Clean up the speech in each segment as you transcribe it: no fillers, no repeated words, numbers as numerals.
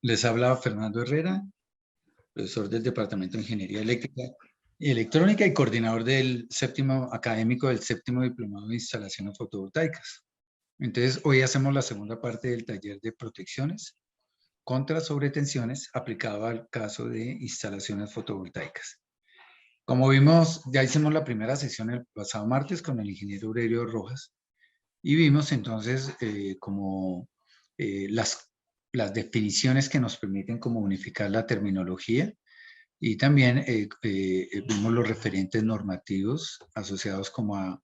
Les habla Fernando Herrera, profesor del Departamento de Ingeniería Eléctrica y Electrónica y coordinador del académico del séptimo diplomado de instalaciones fotovoltaicas. Entonces, hoy hacemos la segunda parte del taller de protecciones contra sobretensiones aplicado al caso de instalaciones fotovoltaicas. Como vimos, ya hicimos la primera sesión el pasado martes con el ingeniero Aurelio Rojas y vimos entonces las definiciones que nos permiten como unificar la terminología y también vimos los referentes normativos asociados como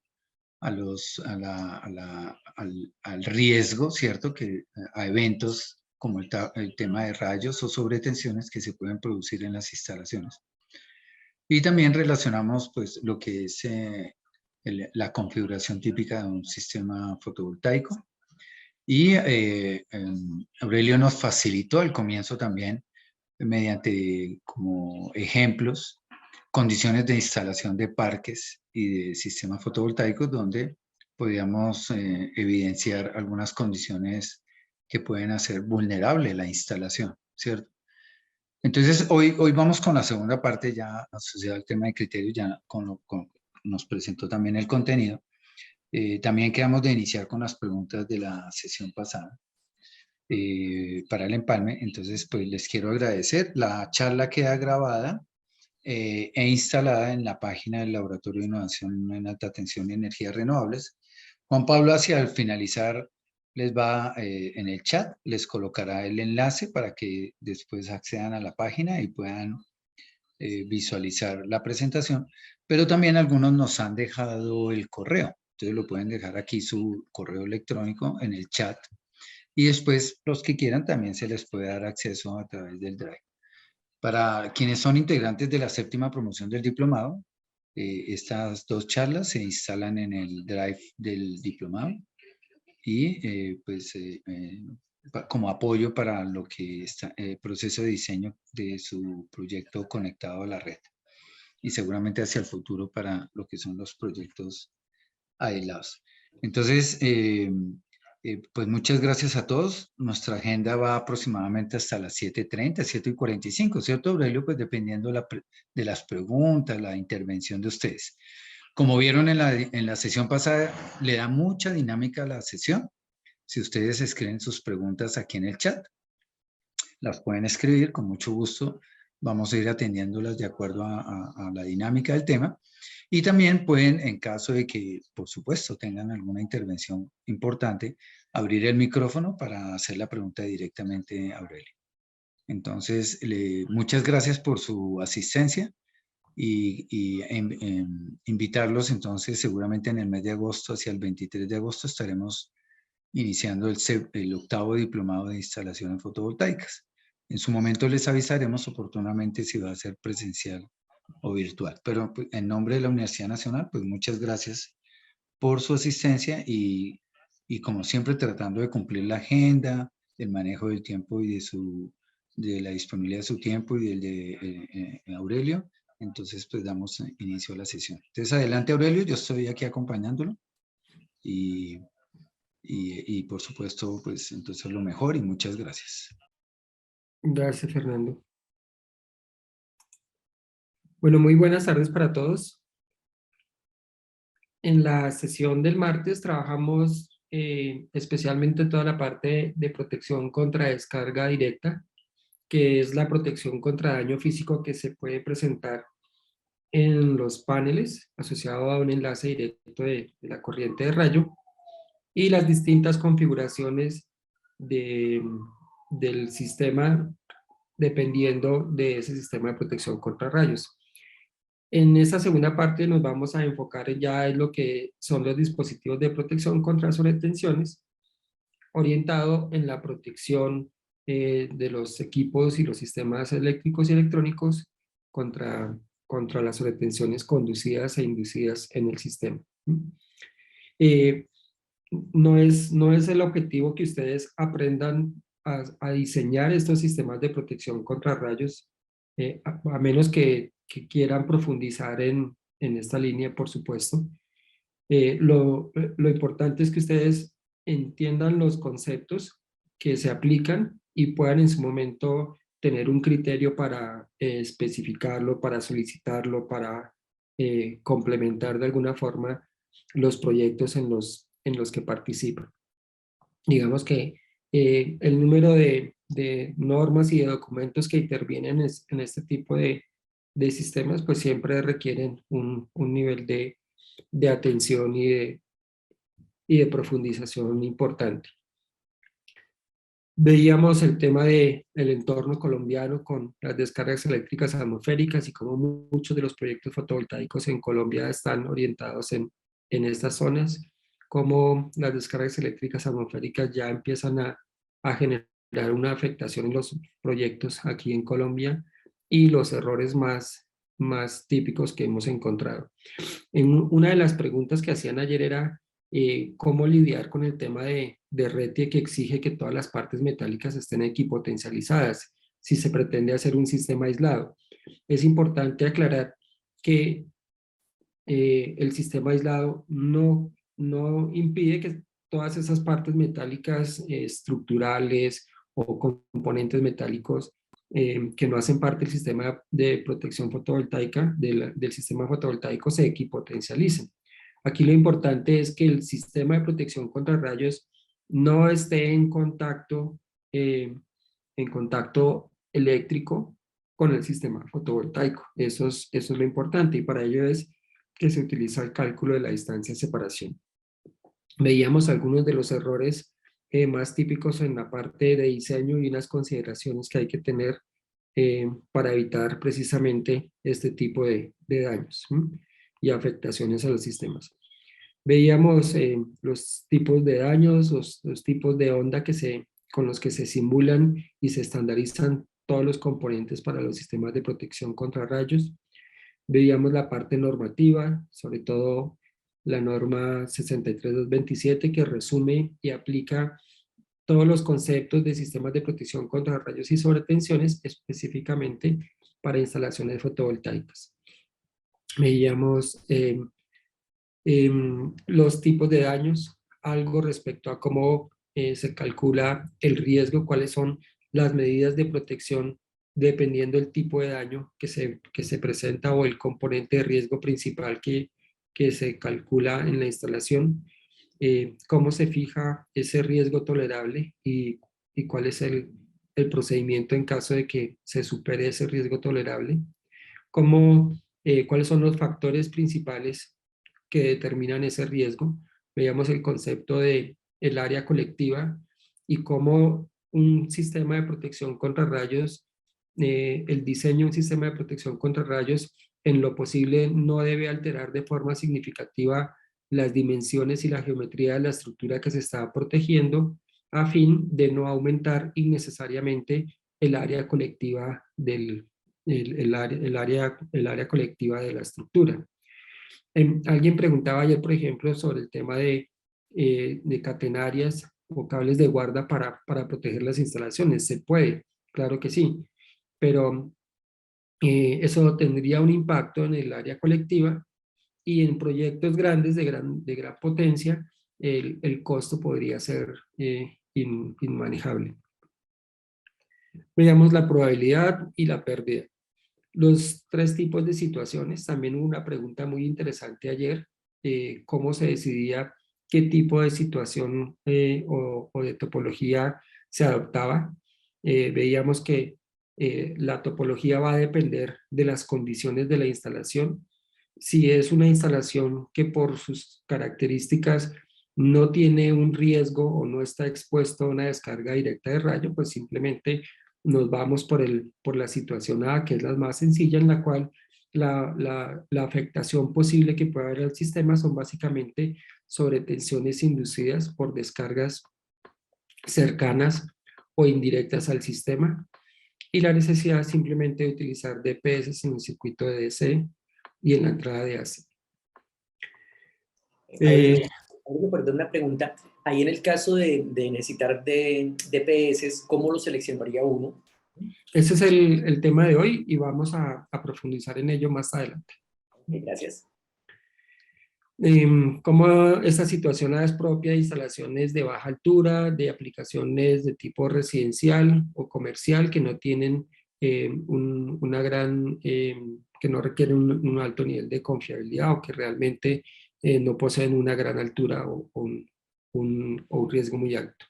al riesgo, ¿cierto? A eventos como el tema de rayos o sobretensiones que se pueden producir en las instalaciones. Y también relacionamos pues lo que es la configuración típica de un sistema fotovoltaico. Y Aurelio nos facilitó al comienzo también, mediante como ejemplos, condiciones de instalación de parques y de sistemas fotovoltaicos donde podíamos evidenciar algunas condiciones que pueden hacer vulnerable la instalación, ¿cierto? Entonces, hoy vamos con la segunda parte ya asociada al tema de criterios, ya nos presentó también el contenido. También quedamos de iniciar con las preguntas de la sesión pasada para el empalme. Entonces, pues les quiero agradecer. La charla queda grabada e instalada en la página del Laboratorio de Innovación en Alta Tensión y Energías Renovables. Juan Pablo, hacia el finalizar, les va en el chat, les colocará el enlace para que después accedan a la página y puedan visualizar la presentación, pero también algunos nos han dejado el correo, entonces lo pueden dejar aquí su correo electrónico en el chat y después los que quieran también se les puede dar acceso a través del Drive. Para quienes son integrantes de la séptima promoción del diplomado, estas dos charlas se instalan en el Drive del diplomado y como apoyo para lo que está el proceso de diseño de su proyecto conectado a la red y seguramente hacia el futuro para lo que son los proyectos aislados. Entonces, pues muchas gracias a todos. Nuestra agenda va aproximadamente hasta las 7:30, 7:45, ¿cierto, Aurelio? Pues dependiendo de las preguntas, la intervención de ustedes. Como vieron en la sesión pasada, le da mucha dinámica a la sesión. Si ustedes escriben sus preguntas aquí en el chat, las pueden escribir con mucho gusto. Vamos a ir atendiéndolas de acuerdo a la dinámica del tema. Y también pueden, en caso de que, por supuesto, tengan alguna intervención importante, abrir el micrófono para hacer la pregunta directamente a Aurelio. Entonces, muchas gracias por su asistencia y invitarlos. Entonces, seguramente en el mes de agosto, hacia el 23 de agosto, estaremos iniciando el octavo diplomado de instalaciones fotovoltaicas. En su momento les avisaremos oportunamente si va a ser presencial o virtual. Pero pues, en nombre de la Universidad Nacional, pues muchas gracias por su asistencia y como siempre tratando de cumplir la agenda, el manejo del tiempo y de la disponibilidad de su tiempo y del de Aurelio. Entonces, pues damos inicio a la sesión. Entonces, adelante Aurelio, yo estoy aquí acompañándolo y por supuesto, pues entonces lo mejor y muchas gracias. Gracias, Fernando. Bueno, muy buenas tardes para todos. En la sesión del martes trabajamos especialmente toda la parte de protección contra descarga directa, que es la protección contra daño físico que se puede presentar en los paneles asociado a un enlace directo de la corriente de rayo y las distintas configuraciones del sistema dependiendo de ese sistema de protección contra rayos. En esta segunda parte nos vamos a enfocar ya en lo que son los dispositivos de protección contra sobretensiones, orientado en la protección de los equipos y los sistemas eléctricos y electrónicos contra las sobretensiones conducidas e inducidas en el sistema. No es el objetivo que ustedes aprendan a diseñar estos sistemas de protección contra rayos, a menos que quieran profundizar en esta línea, por supuesto. Lo importante es que ustedes entiendan los conceptos que se aplican y puedan en su momento tener un criterio para especificarlo, para solicitarlo, para complementar de alguna forma los proyectos en los que participan. Digamos que el número de normas y de documentos que intervienen en este tipo de sistemas, pues siempre requieren un nivel de atención y de profundización importante. Veíamos el tema del entorno colombiano con las descargas eléctricas atmosféricas y cómo muchos de los proyectos fotovoltaicos en Colombia están orientados en estas zonas, cómo las descargas eléctricas atmosféricas ya empiezan a generar una afectación en los proyectos aquí en Colombia y los errores más típicos que hemos encontrado. Una de las preguntas que hacían ayer era cómo lidiar con el tema de RETIE que exige que todas las partes metálicas estén equipotencializadas si se pretende hacer un sistema aislado. Es importante aclarar que el sistema aislado no impide que todas esas partes metálicas estructurales o componentes metálicos que no hacen parte del sistema de protección fotovoltaica, del sistema fotovoltaico, se equipotencialicen. Aquí lo importante es que el sistema de protección contra rayos no esté en contacto eléctrico con el sistema fotovoltaico. Eso es lo importante y para ello es que se utiliza el cálculo de la distancia de separación. Veíamos algunos de los errores más típicos en la parte de diseño y unas consideraciones que hay que tener para evitar precisamente este tipo de daños y afectaciones a los sistemas. Veíamos los tipos de daños, los tipos de onda con los que se simulan y se estandarizan todos los componentes para los sistemas de protección contra rayos. Veíamos la parte normativa, sobre todo la norma 63227, que resume y aplica todos los conceptos de sistemas de protección contra rayos y sobretensiones, específicamente para instalaciones fotovoltaicas. Veíamos los tipos de daños, algo respecto a cómo se calcula el riesgo, cuáles son las medidas de protección dependiendo del tipo de daño que se presenta o el componente de riesgo principal que se calcula en la instalación, cómo se fija ese riesgo tolerable y cuál es el procedimiento en caso de que se supere ese riesgo tolerable, cuáles son los factores principales que determinan ese riesgo. Veíamos el concepto de el área colectiva y cómo un sistema de protección contra rayos, el diseño de un sistema de protección contra rayos en lo posible no debe alterar de forma significativa las dimensiones y la geometría de la estructura que se está protegiendo a fin de no aumentar innecesariamente el área colectiva el área colectiva de la estructura. Alguien preguntaba ayer, por ejemplo, sobre el tema de catenarias o cables de guarda para proteger las instalaciones. ¿Se puede? Claro que sí, pero eso tendría un impacto en el área colectiva y en proyectos grandes de gran potencia el costo podría ser inmanejable. Veamos la probabilidad y la pérdida. Los tres tipos de situaciones, también hubo una pregunta muy interesante ayer, cómo se decidía qué tipo de situación o de topología se adoptaba. Veíamos que la topología va a depender de las condiciones de la instalación. Si es una instalación que por sus características no tiene un riesgo o no está expuesto a una descarga directa de rayo, pues simplemente nos vamos por la situación A, que es la más sencilla, en la cual la afectación posible que puede haber al sistema son básicamente sobretensiones inducidas por descargas cercanas o indirectas al sistema y la necesidad simplemente de utilizar DPS en el circuito de DC y en la entrada de AC. Perdón, una pregunta. Ahí en el caso de necesitar de DPS, ¿cómo lo seleccionaría uno? Ese es el tema de hoy y vamos a profundizar en ello más adelante. Okay, gracias. Cómo esta situación es propia de instalaciones de baja altura, de aplicaciones de tipo residencial o comercial que no tienen una gran, que no requieren un alto nivel de confiabilidad o que realmente no poseen una gran altura o un riesgo muy alto.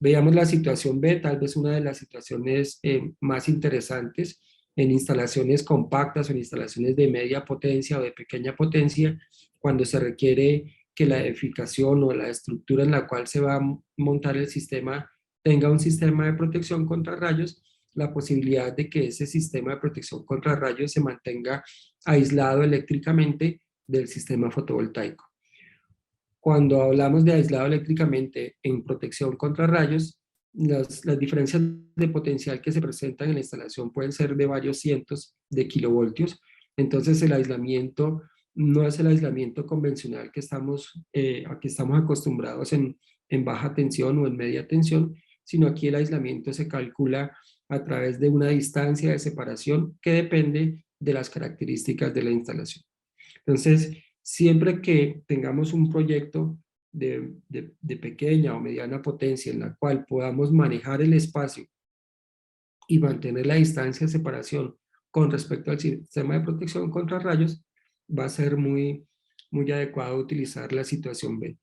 Veamos la situación B, tal vez una de las situaciones más interesantes en instalaciones compactas o en instalaciones de media potencia o de pequeña potencia, cuando se requiere que la edificación o la estructura en la cual se va a montar el sistema tenga un sistema de protección contra rayos, la posibilidad de que ese sistema de protección contra rayos se mantenga aislado eléctricamente del sistema fotovoltaico. Cuando hablamos de aislado eléctricamente en protección contra rayos, las diferencias de potencial que se presentan en la instalación pueden ser de varios cientos de kilovoltios. Entonces el aislamiento no es el aislamiento convencional que aquí estamos acostumbrados en baja tensión o en media tensión, sino aquí el aislamiento se calcula a través de una distancia de separación que depende de las características de la instalación. Entonces, siempre que tengamos un proyecto de pequeña o mediana potencia en la cual podamos manejar el espacio y mantener la distancia de separación con respecto al sistema de protección contra rayos, va a ser muy adecuado utilizar la situación B.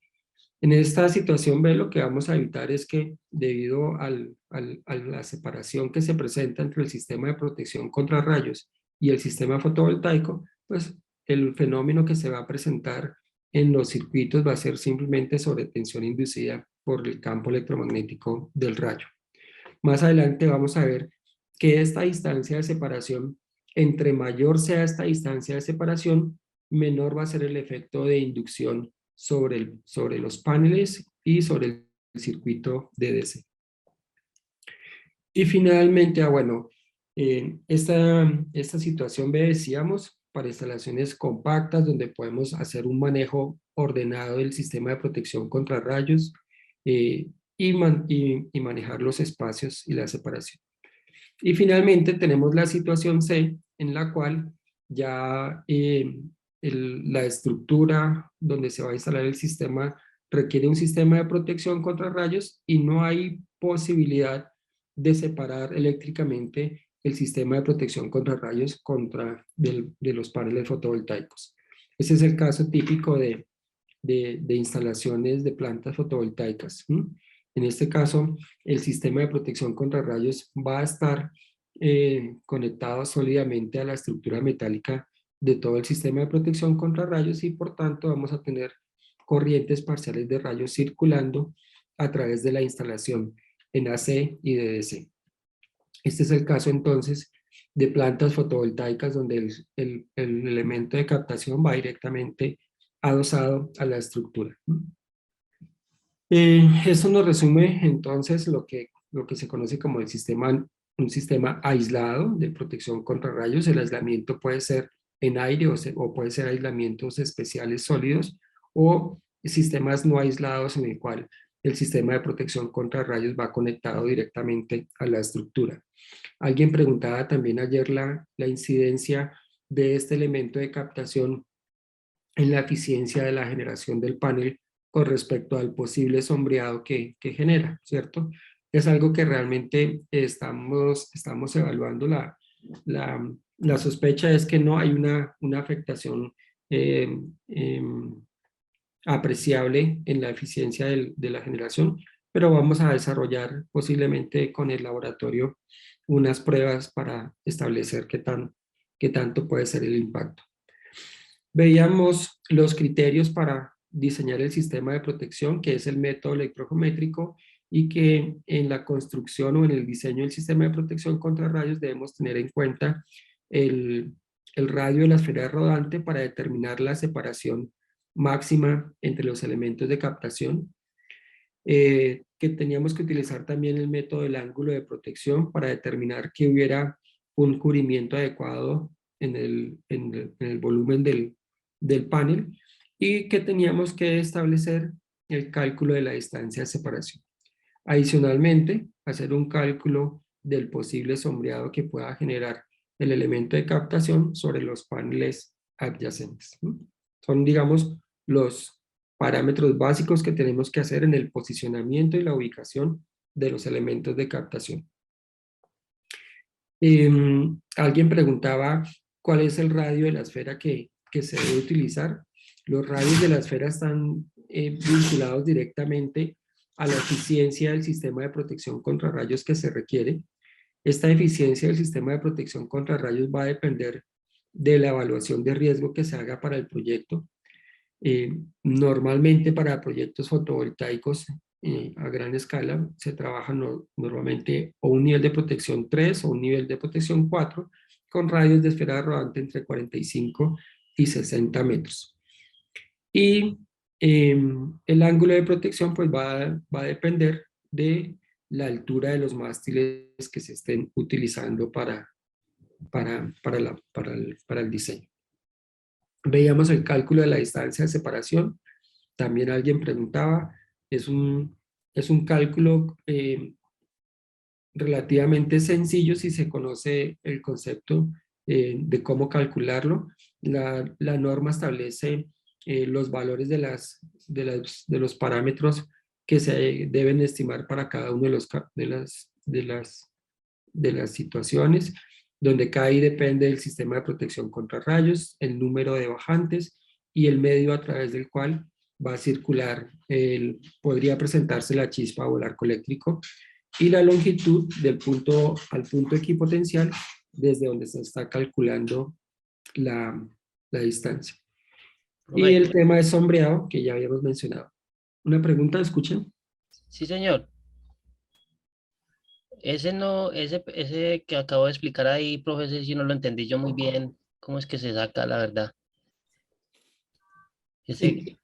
En esta situación B lo que vamos a evitar es que debido a la separación que se presenta entre el sistema de protección contra rayos y el sistema fotovoltaico, pues el fenómeno que se va a presentar en los circuitos va a ser simplemente sobretensión inducida por el campo electromagnético del rayo. Más adelante vamos a ver que esta distancia de separación, entre mayor sea esta distancia de separación, menor va a ser el efecto de inducción sobre los paneles y sobre el circuito de DC. Y finalmente, esta situación B decíamos para instalaciones compactas donde podemos hacer un manejo ordenado del sistema de protección contra rayos y manejar los espacios y la separación. Y finalmente tenemos la situación C en la cual ya la estructura donde se va a instalar el sistema requiere un sistema de protección contra rayos y no hay posibilidad de separar eléctricamente el sistema de protección contra rayos de los paneles fotovoltaicos. Ese es el caso típico de instalaciones de plantas fotovoltaicas. En este caso, el sistema de protección contra rayos va a estar conectado sólidamente a la estructura metálica de todo el sistema de protección contra rayos y por tanto vamos a tener corrientes parciales de rayos circulando a través de la instalación en AC y DC. Este es el caso entonces de plantas fotovoltaicas donde el elemento de captación va directamente adosado a la estructura. Eso nos resume entonces lo que se conoce como un sistema aislado de protección contra rayos. El aislamiento puede ser en aire o puede ser aislamientos especiales sólidos o sistemas no aislados en el cual el sistema de protección contra rayos va conectado directamente a la estructura. Alguien preguntaba también ayer la incidencia de este elemento de captación en la eficiencia de la generación del panel con respecto al posible sombreado que genera, ¿cierto? Es algo que realmente estamos evaluando. La sospecha es que no hay una afectación apreciable en la eficiencia de la generación, pero vamos a desarrollar posiblemente con el laboratorio unas pruebas para establecer qué tanto puede ser el impacto. Veíamos los criterios para diseñar el sistema de protección, que es el método electrogeométrico, y que en la construcción o en el diseño del sistema de protección contra rayos debemos tener en cuenta el radio de la esfera rodante para determinar la separación máxima entre los elementos de captación, que teníamos que utilizar también el método del ángulo de protección para determinar que hubiera un cubrimiento adecuado en el volumen del panel y que teníamos que establecer el cálculo de la distancia de separación. Adicionalmente, hacer un cálculo del posible sombreado que pueda generar el elemento de captación sobre los paneles adyacentes. Son, digamos, los parámetros básicos que tenemos que hacer en el posicionamiento y la ubicación de los elementos de captación. Alguien preguntaba cuál es el radio de la esfera que se debe utilizar. Los radios de la esfera están vinculados directamente a la eficiencia del sistema de protección contra rayos que se requiere. Esta eficiencia del sistema de protección contra rayos va a depender de la evaluación de riesgo que se haga para el proyecto. Normalmente para proyectos fotovoltaicos a gran escala se trabaja normalmente o un nivel de protección 3 o un nivel de protección 4 con radios de esfera rodante entre 45 y 60 metros. Y el ángulo de protección pues va a depender de la altura de los mástiles que se estén utilizando para el diseño. Veíamos el cálculo de la distancia de separación. También alguien preguntaba, es un cálculo relativamente sencillo si se conoce el concepto de cómo calcularlo. La norma establece los valores de los parámetros que se deben estimar para cada uno de las situaciones, donde cada I depende del sistema de protección contra rayos, el número de bajantes y el medio a través del cual va a circular, podría presentarse la chispa o el arco eléctrico, y la longitud del punto al punto equipotencial desde donde se está calculando la distancia. Y el tema de sombreado, que ya habíamos mencionado. ¿Una pregunta? ¿Escuchan? Sí, señor. Ese que acabo de explicar ahí, profesor, si no lo entendí yo muy bien, ¿cómo es que se saca, la verdad? Sí.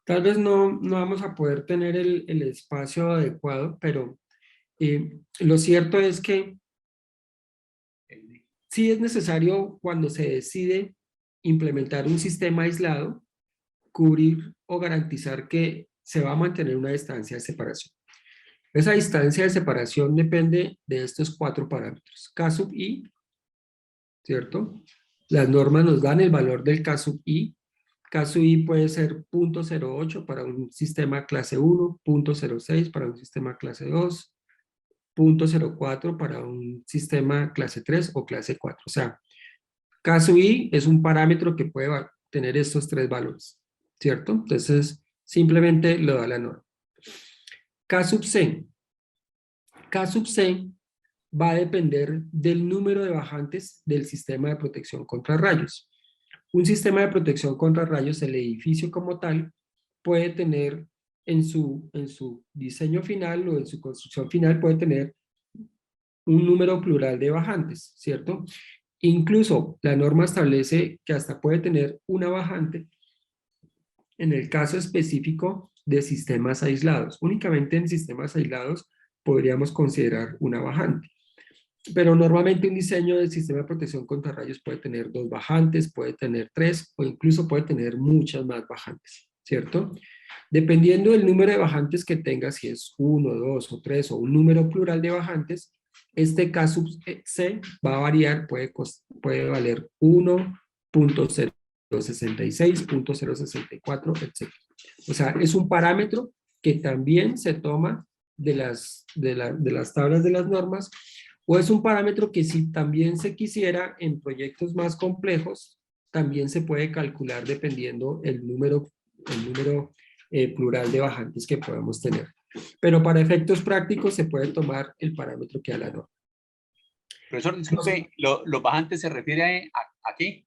Tal vez no vamos a poder tener el espacio adecuado, pero lo cierto es que sí es necesario, cuando se decide implementar un sistema aislado, cubrir o garantizar que se va a mantener una distancia de separación. Esa distancia de separación depende de estos 4 parámetros. K sub I, ¿cierto? Las normas nos dan el valor del K sub I. K sub I puede ser 0.08 para un sistema clase 1, 0.06 para un sistema clase 2, 0.04 para un sistema clase 3 o clase 4. O sea, K sub I es un parámetro que puede tener estos 3 valores, ¿cierto? Entonces, simplemente lo da la norma. K sub C. K sub C va a depender del número de bajantes del sistema de protección contra rayos. Un sistema de protección contra rayos, el edificio como tal, puede tener en su diseño final o en su construcción final, puede tener un número plural de bajantes, ¿cierto? Incluso la norma establece que hasta puede tener una bajante en el caso específico de sistemas aislados. Únicamente en sistemas aislados podríamos considerar una bajante. Pero normalmente un diseño del sistema de protección contra rayos puede tener 2 bajantes, puede tener 3 o incluso puede tener muchas más bajantes, ¿cierto? Dependiendo del número de bajantes que tenga, si es 1, 2 o 3 o un número plural de bajantes, este K sub C va a variar, puede valer 1.066, 0.064, etc. O sea, es un parámetro que también se toma de las tablas de las normas, o es un parámetro que si también se quisiera en proyectos más complejos, también se puede calcular dependiendo el número plural de bajantes que podemos tener. Pero para efectos prácticos se puede tomar el parámetro que da la norma. Profesor, disculpe, ¿los bajantes se refiere a qué?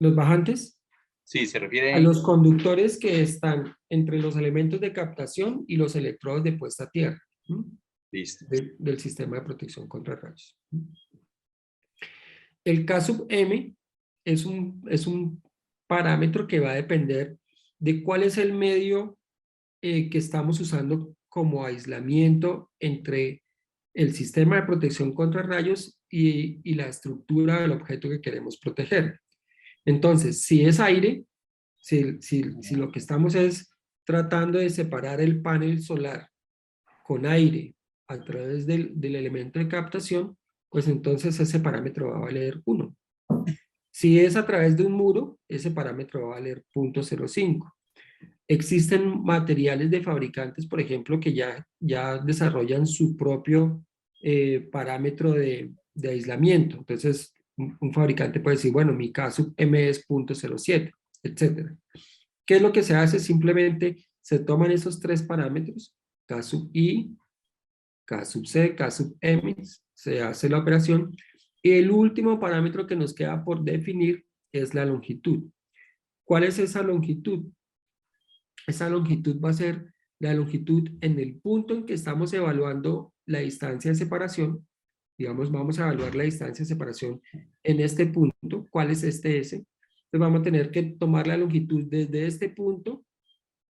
¿Los bajantes? Sí, se refiere a los conductores que están entre los elementos de captación y los electrodos de puesta a tierra. Listo. Del sistema de protección contra rayos. El K sub M es un parámetro que va a depender de cuál es el medio que estamos usando como aislamiento entre el sistema de protección contra rayos y la estructura del objeto que queremos proteger. Entonces, si es aire, si lo que estamos es tratando de separar el panel solar con aire a través del elemento de captación, pues entonces ese parámetro va a valer 1, Si es a través de un muro, ese parámetro va a valer 0.05. Existen materiales de fabricantes, por ejemplo, que ya desarrollan su propio parámetro de aislamiento. Entonces, un fabricante puede decir, bueno, mi K sub M es 0.07, etc. ¿Qué es lo que se hace? Simplemente se toman esos tres parámetros, K sub I, K sub C, K sub M, se hace la operación, y el último parámetro que nos queda por definir es la longitud. ¿Cuál es esa longitud? Esa longitud va a ser la longitud en el punto en que estamos evaluando la distancia de separación. Digamos, vamos a evaluar la distancia de separación en este punto. ¿Cuál es este S? Entonces vamos a tener que tomar la longitud desde este punto,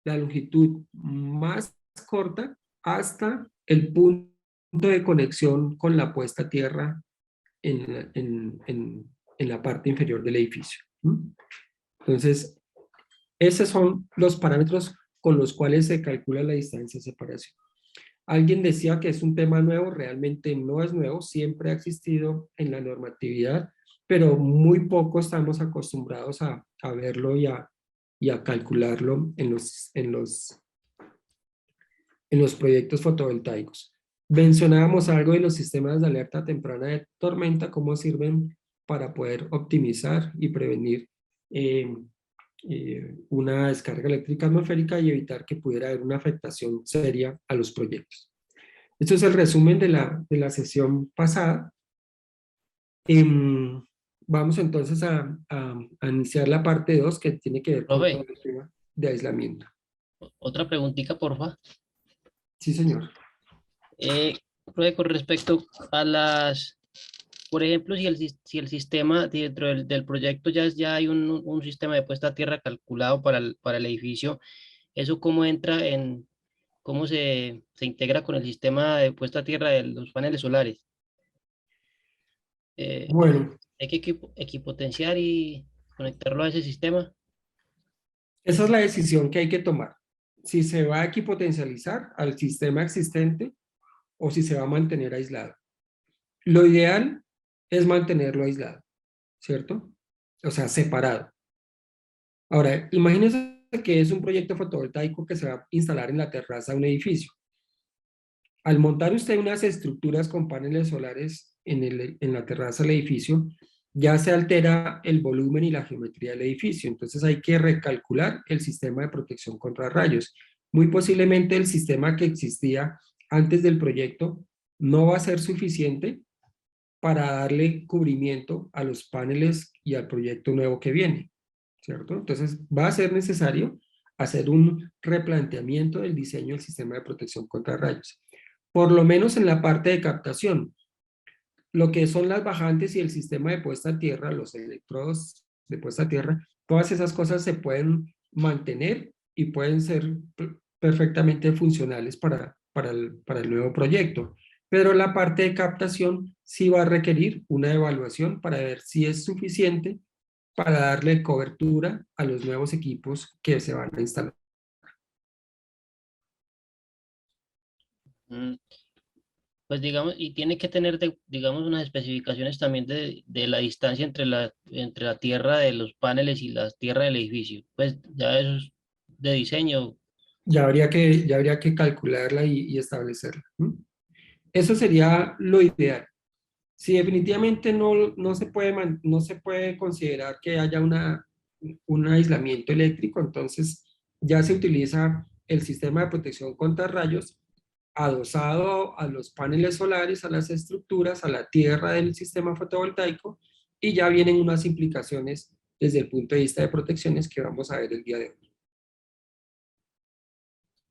la longitud más corta, hasta el punto de conexión con la puesta a tierra en la parte inferior del edificio. Entonces, esos son los parámetros con los cuales se calcula la distancia de separación. Alguien decía que es un tema nuevo, realmente no es nuevo, siempre ha existido en la normatividad, pero muy poco estamos acostumbrados a verlo y a calcularlo en los proyectos fotovoltaicos. Mencionábamos algo de los sistemas de alerta temprana de tormenta, cómo sirven para poder optimizar y prevenir una descarga eléctrica atmosférica y evitar que pudiera haber una afectación seria a los proyectos. Esto es el resumen de la sesión pasada. Vamos entonces a iniciar la parte 2 que tiene que ver con Profe, todo el tema de aislamiento. otra preguntita, porfa. Sí, señor. Profe, con respecto a las, por ejemplo, si el sistema dentro del proyecto ya hay un sistema de puesta a tierra calculado para el edificio, ¿eso cómo entra cómo se integra con el sistema de puesta a tierra de los paneles solares? Eh, Bueno, ¿Hay que equipotenciar y conectarlo a ese sistema? esa es la decisión que hay que tomar. Si se va a equipotencializar al sistema existente o si se va a mantener aislado. Lo ideal es mantenerlo aislado, ¿cierto? O sea, separado. Ahora, imagínense que es un proyecto fotovoltaico que se va a instalar en la terraza de un edificio. Al montar usted unas estructuras con paneles solares en la terraza del edificio, ya se altera el volumen y la geometría del edificio. Entonces hay que recalcular el sistema de protección contra rayos. Muy posiblemente el sistema que existía antes del proyecto no va a ser suficiente para darle cubrimiento a los paneles y al proyecto nuevo que viene, ¿cierto? Entonces va a ser necesario hacer un replanteamiento del diseño del sistema de protección contra rayos. Por lo menos en la parte de captación. Lo que son las bajantes y el sistema de puesta a tierra, los electrodos de puesta a tierra, todas esas cosas se pueden mantener y pueden ser perfectamente funcionales para el nuevo proyecto. Pero la parte de captación sí va a requerir una evaluación para ver si es suficiente para darle cobertura a los nuevos equipos que se van a instalar. Mm, Pues digamos, y tiene que tener, digamos, unas especificaciones también de la distancia entre la tierra de los paneles y la tierra del edificio. Pues ya eso es de diseño. Ya habría que calcularla y establecerla. Eso sería lo ideal. Si definitivamente no se puede considerar que haya un aislamiento eléctrico, entonces ya se utiliza el sistema de protección contra rayos adosado a los paneles solares, a las estructuras, a la tierra del sistema fotovoltaico, y ya vienen unas implicaciones desde el punto de vista de protecciones que vamos a ver el día de hoy.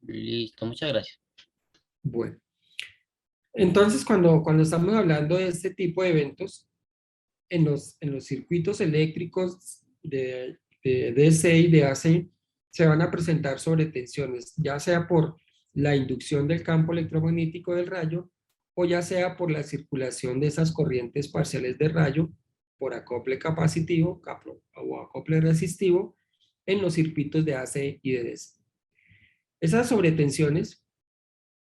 Listo, muchas gracias. Bueno, entonces cuando estamos hablando de este tipo de eventos, en los circuitos eléctricos de DC y de AC se van a presentar sobretensiones, ya sea por la inducción del campo electromagnético del rayo o ya sea por la circulación de esas corrientes parciales de rayo por acople capacitivo o acople resistivo en los circuitos de AC y de DC. Esas sobretensiones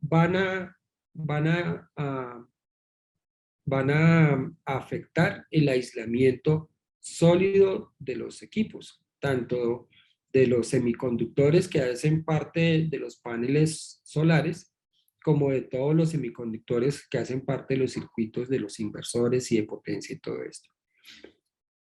van a afectar el aislamiento sólido de los equipos, tanto de los semiconductores que hacen parte de los paneles solares, como de todos los semiconductores que hacen parte de los circuitos de los inversores y de potencia y todo esto.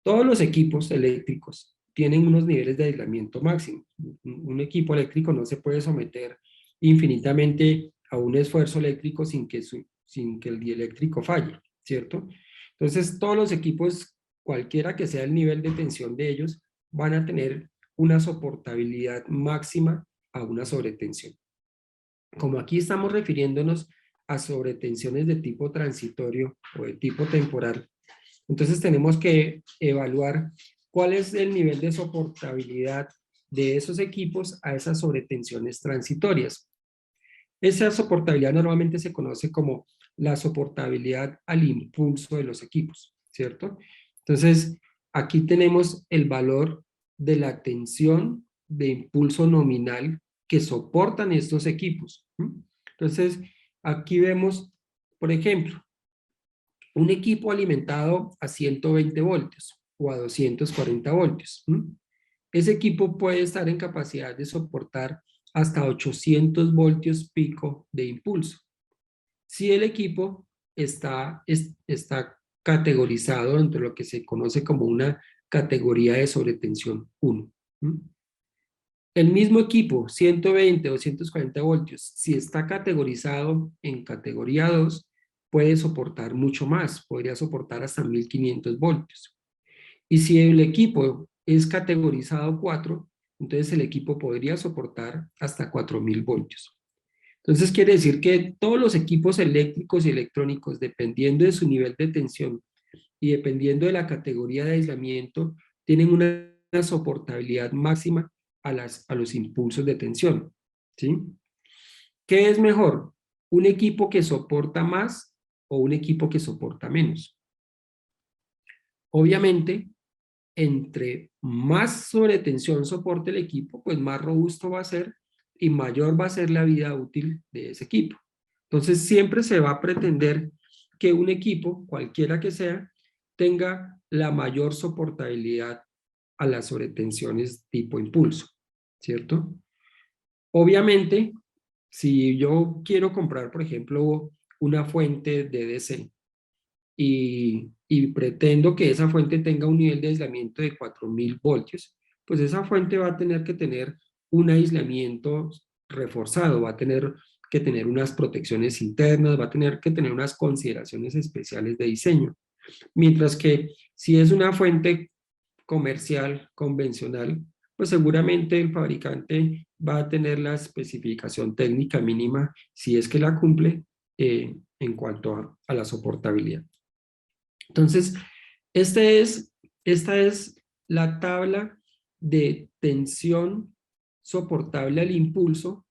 Todos los equipos eléctricos tienen unos niveles de aislamiento máximo. Un equipo eléctrico no se puede someter infinitamente a un esfuerzo eléctrico sin que el dieléctrico falle, ¿cierto? Entonces, todos los equipos, cualquiera que sea el nivel de tensión de ellos, van a tener una soportabilidad máxima a una sobretensión. Como aquí estamos refiriéndonos a sobretensiones de tipo transitorio o de tipo temporal, entonces tenemos que evaluar cuál es el nivel de soportabilidad de esos equipos a esas sobretensiones transitorias. Esa soportabilidad normalmente se conoce como la soportabilidad al impulso de los equipos, ¿cierto? Entonces, aquí tenemos el valor de la tensión de impulso nominal que soportan estos equipos. Entonces, aquí vemos, por ejemplo, un equipo alimentado a 120 voltios o a 240 voltios. Ese equipo puede estar en capacidad de soportar hasta 800 voltios pico de impulso. Si el equipo está categorizado dentro de lo que se conoce como una categoría de sobretensión 1. El mismo equipo, 120 o 240 voltios, si está categorizado en categoría 2, puede soportar mucho más, podría soportar hasta 1500 voltios. Y si el equipo es categorizado 4, entonces el equipo podría soportar hasta 4000 voltios. Entonces quiere decir que todos los equipos eléctricos y electrónicos, dependiendo de su nivel de tensión y dependiendo de la categoría de aislamiento, tienen una soportabilidad máxima a los impulsos de tensión, ¿sí? ¿Qué es mejor? ¿Un equipo que soporta más o un equipo que soporta menos? Obviamente, entre más sobretensión soporte el equipo, pues más robusto va a ser y mayor va a ser la vida útil de ese equipo. Entonces, siempre se va a pretender que un equipo, cualquiera que sea, tenga la mayor soportabilidad a las sobretensiones tipo impulso, ¿cierto? Obviamente, si yo quiero comprar, por ejemplo, una fuente de DC y pretendo que esa fuente tenga un nivel de aislamiento de 4000 voltios, pues esa fuente va a tener que tener un aislamiento reforzado, va a tener que tener unas protecciones internas, va a tener que tener unas consideraciones especiales de diseño. Mientras que si es una fuente comercial, convencional, pues seguramente el fabricante va a tener la especificación técnica mínima, si es que la cumple, en cuanto a la soportabilidad. Entonces, esta es la tabla de tensión soportable al impulso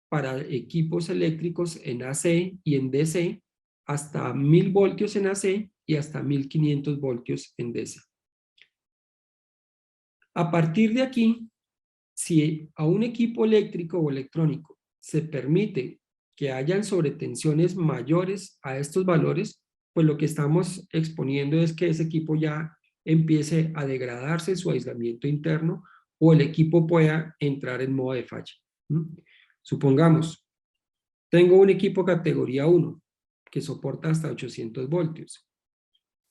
para equipos eléctricos en AC y en DC, hasta 1000 voltios en AC y hasta 1500 voltios en DC. A partir de aquí, si a un equipo eléctrico o electrónico se permite que hayan sobretensiones mayores a estos valores, pues lo que estamos exponiendo es que ese equipo ya empiece a degradarse su aislamiento interno o el equipo pueda entrar en modo de falla. Supongamos, tengo un equipo categoría 1 que soporta hasta 800 voltios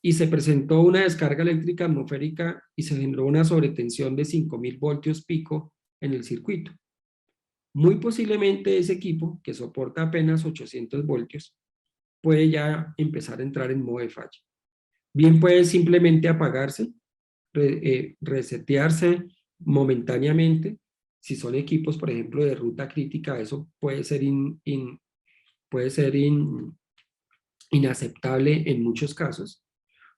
y se presentó una descarga eléctrica atmosférica y se generó una sobretensión de 5000 voltios pico en el circuito. Muy posiblemente ese equipo, que soporta apenas 800 voltios, puede ya empezar a entrar en modo de falla. Bien puede simplemente apagarse, resetearse momentáneamente. Si son equipos, por ejemplo, de ruta crítica, eso puede ser inaceptable en muchos casos.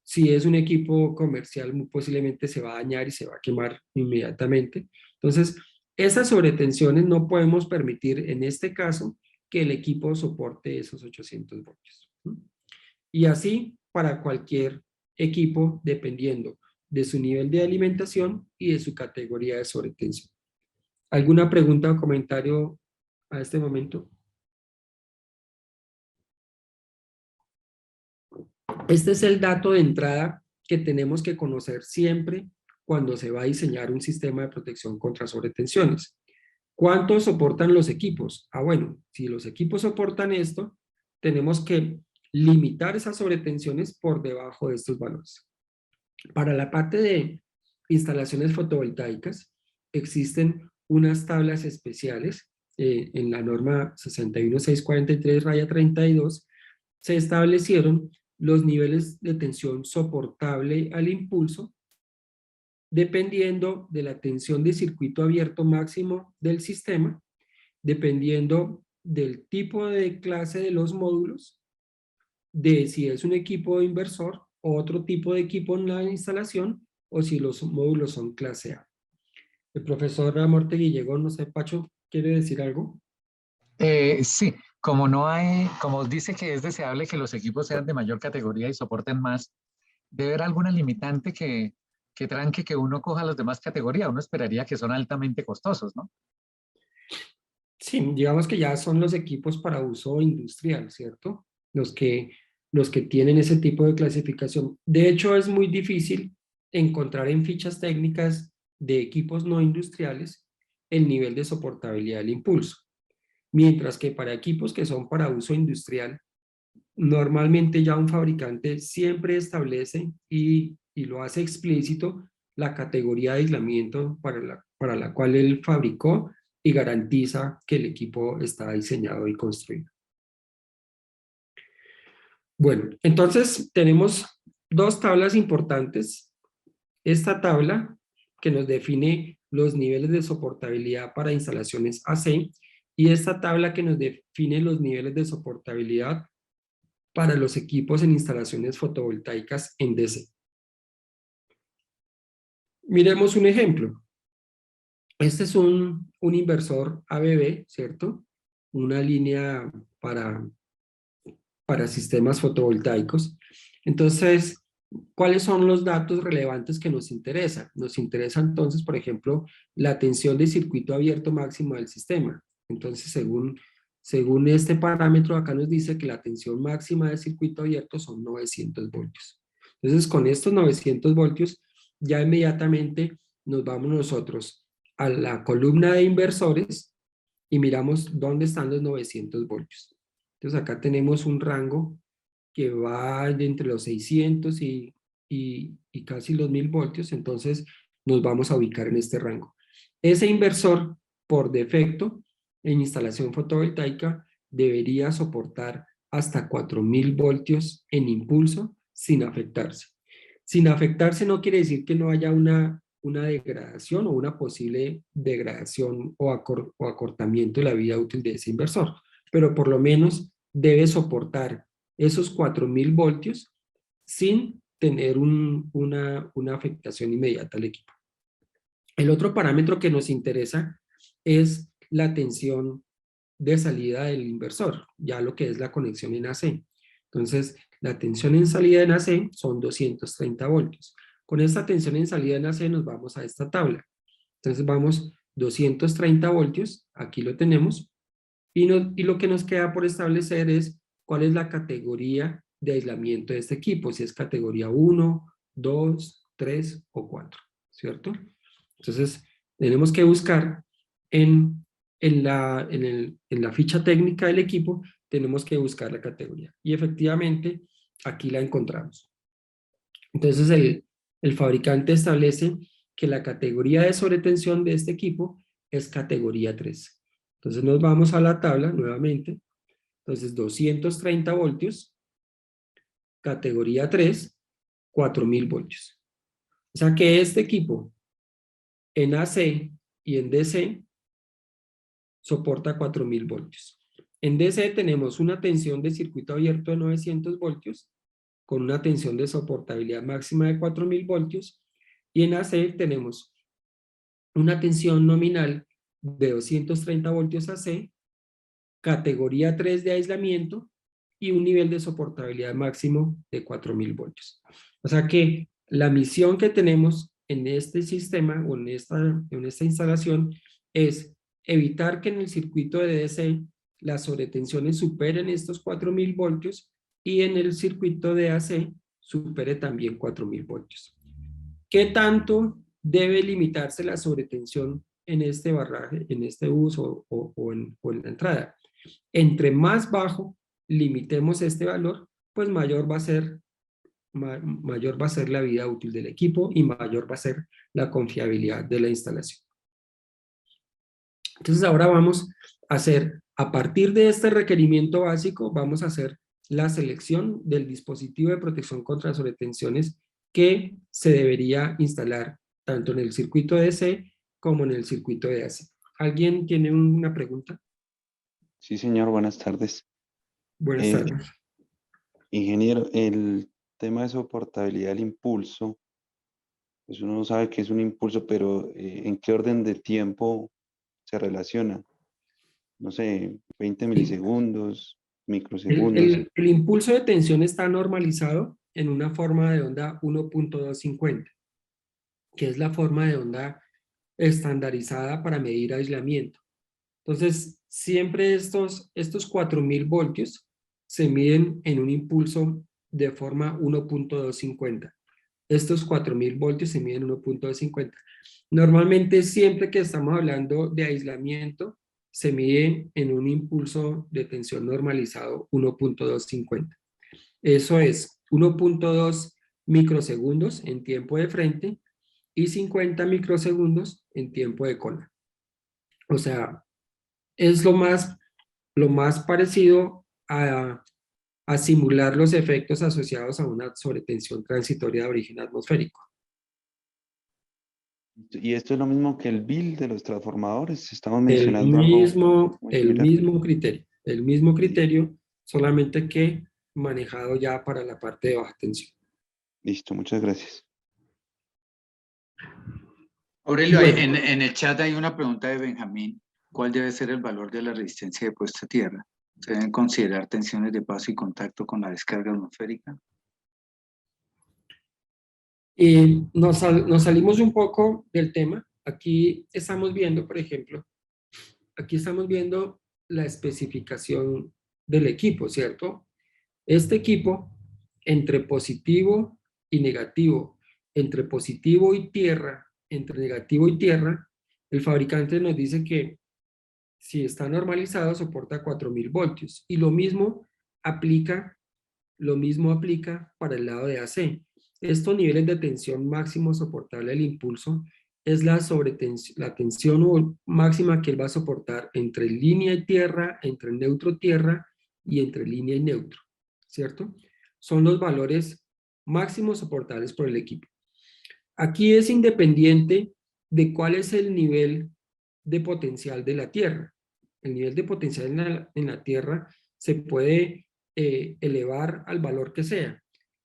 Si es un equipo comercial, muy posiblemente se va a dañar y se va a quemar inmediatamente. Entonces, esas sobretensiones no podemos permitir en este caso que el equipo soporte esos 800 voltios. Y así para cualquier equipo, dependiendo de su nivel de alimentación y de su categoría de sobretensión. ¿Alguna pregunta o comentario a este momento? Este es el dato de entrada que tenemos que conocer siempre cuando se va a diseñar un sistema de protección contra sobretensiones. ¿Cuánto soportan los equipos? Bueno, si los equipos soportan esto, tenemos que limitar esas sobretensiones por debajo de estos valores. Para la parte de instalaciones fotovoltaicas, existen unas tablas especiales en la norma 61643-32, se establecieron los niveles de tensión soportable al impulso dependiendo de la tensión de circuito abierto máximo del sistema, dependiendo del tipo de clase de los módulos, de si es un equipo inversor o otro tipo de equipo en la instalación, o si los módulos son clase A. El profesor Amortegui llegó, no sé, Pacho, ¿quiere decir algo? Sí, como dice que es deseable que los equipos sean de mayor categoría y soporten más, debe haber alguna limitante que tranque que uno coja las demás categorías. Uno esperaría que son altamente costosos, ¿no? Sí, digamos que ya son los equipos para uso industrial, ¿cierto? Los que tienen ese tipo de clasificación. De hecho, es muy difícil encontrar en fichas técnicas de equipos no industriales el nivel de soportabilidad del impulso. Mientras que para equipos que son para uso industrial, normalmente ya un fabricante siempre establece y lo hace explícito la categoría de aislamiento para la cual él fabricó y garantiza que el equipo está diseñado y construido. Bueno, entonces tenemos dos tablas importantes. Esta tabla que nos define los niveles de soportabilidad para instalaciones AC y esta tabla que nos define los niveles de soportabilidad para los equipos en instalaciones fotovoltaicas en DC. Miremos un ejemplo. Este es un inversor ABB, ¿cierto? Una línea para sistemas fotovoltaicos. Entonces, ¿cuáles son los datos relevantes que nos interesan? Nos interesa entonces, por ejemplo, la tensión de circuito abierto máximo del sistema. Entonces, según este parámetro, acá nos dice que la tensión máxima de circuito abierto son 900 voltios. Entonces, con estos 900 voltios, ya inmediatamente nos vamos nosotros a la columna de inversores y miramos dónde están los 900 voltios. Entonces, acá tenemos un rango que va de entre los 600 y casi los 1000 voltios, entonces nos vamos a ubicar en este rango. Ese inversor, por defecto, en instalación fotovoltaica, debería soportar hasta 4000 voltios en impulso sin afectarse. Sin afectarse no quiere decir que no haya una degradación o una posible degradación o acortamiento de la vida útil de ese inversor, pero por lo menos debe soportar esos 4000 voltios sin tener una afectación inmediata al equipo. El otro parámetro que nos interesa es la tensión de salida del inversor, ya lo que es la conexión en AC. Entonces, la tensión en salida en AC son 230 voltios. Con esta tensión en salida en AC nos vamos a esta tabla. Entonces vamos 230 voltios, aquí lo tenemos, y lo que nos queda por establecer es cuál es la categoría de aislamiento de este equipo, si es categoría 1, 2, 3 o 4, ¿cierto? Entonces, tenemos que buscar en la ficha técnica del equipo, tenemos que buscar la categoría. Y efectivamente, aquí la encontramos. Entonces, el fabricante establece que la categoría de sobretensión de este equipo es categoría 3. Entonces, nos vamos a la tabla nuevamente. Entonces, 230 voltios, categoría 3, 4000 voltios. O sea que este equipo en AC y en DC soporta 4000 voltios. En DC tenemos una tensión de circuito abierto de 900 voltios con una tensión de soportabilidad máxima de 4000 voltios y en AC tenemos una tensión nominal de 230 voltios AC, categoría 3 de aislamiento y un nivel de soportabilidad máximo de 4000 voltios. O sea que la misión que tenemos en este sistema o en esta instalación es evitar que en el circuito de DC las sobretensiones superen estos 4000 voltios y en el circuito de AC supere también 4.000 voltios. ¿Qué tanto debe limitarse la sobretensión en este barraje, en este uso o en la entrada? Entre más bajo limitemos este valor, pues mayor va a ser la vida útil del equipo y mayor va a ser la confiabilidad de la instalación. Entonces ahora vamos a hacer, a partir de este requerimiento básico, vamos a hacer la selección del dispositivo de protección contra sobretensiones que se debería instalar tanto en el circuito DC como en el circuito de AC. ¿Alguien tiene una pregunta? Sí, señor, buenas tardes. Buenas tardes. Ingeniero, el tema de soportabilidad del impulso, pues uno no sabe qué es un impulso, pero ¿en qué orden de tiempo se relaciona? No sé, 20 milisegundos, microsegundos. El impulso de tensión está normalizado en una forma de onda 1.250, que es la forma de onda estandarizada para medir aislamiento. Entonces, siempre estos 4.000 voltios se miden en un impulso de forma 1.250. Estos 4.000 voltios se miden en 1.250. Normalmente, siempre que estamos hablando de aislamiento, se mide en un impulso de tensión normalizado 1.250. Eso es 1.2 microsegundos en tiempo de frente y 50 microsegundos en tiempo de cola. O sea, es lo más parecido a simular los efectos asociados a una sobretensión transitoria de origen atmosférico. Y esto es lo mismo que el bill de los transformadores. Estamos El mencionando algo muy similar. el mismo criterio, solamente que manejado ya para la parte de baja tensión. Listo, muchas gracias. Aurelio, Bueno. en el chat hay una pregunta de Benjamín. ¿Cuál debe ser el valor de la resistencia de puesta a tierra? ¿Se deben considerar tensiones de paso y contacto con la descarga atmosférica? Nos salimos un poco del tema. Aquí estamos viendo, por ejemplo, la especificación del equipo, ¿cierto? Este equipo, entre positivo y negativo, entre positivo y tierra, entre negativo y tierra, el fabricante nos dice que si está normalizado soporta 4.000 voltios. Y lo mismo aplica para el lado de AC. Estos niveles de tensión máximo soportable del impulso es la tensión máxima que él va a soportar entre línea y tierra, entre neutro-tierra y entre línea y neutro, ¿cierto? Son los valores máximos soportables por el equipo. Aquí es independiente de cuál es el nivel de potencial de la tierra. El nivel de potencial en la tierra se puede elevar al valor que sea.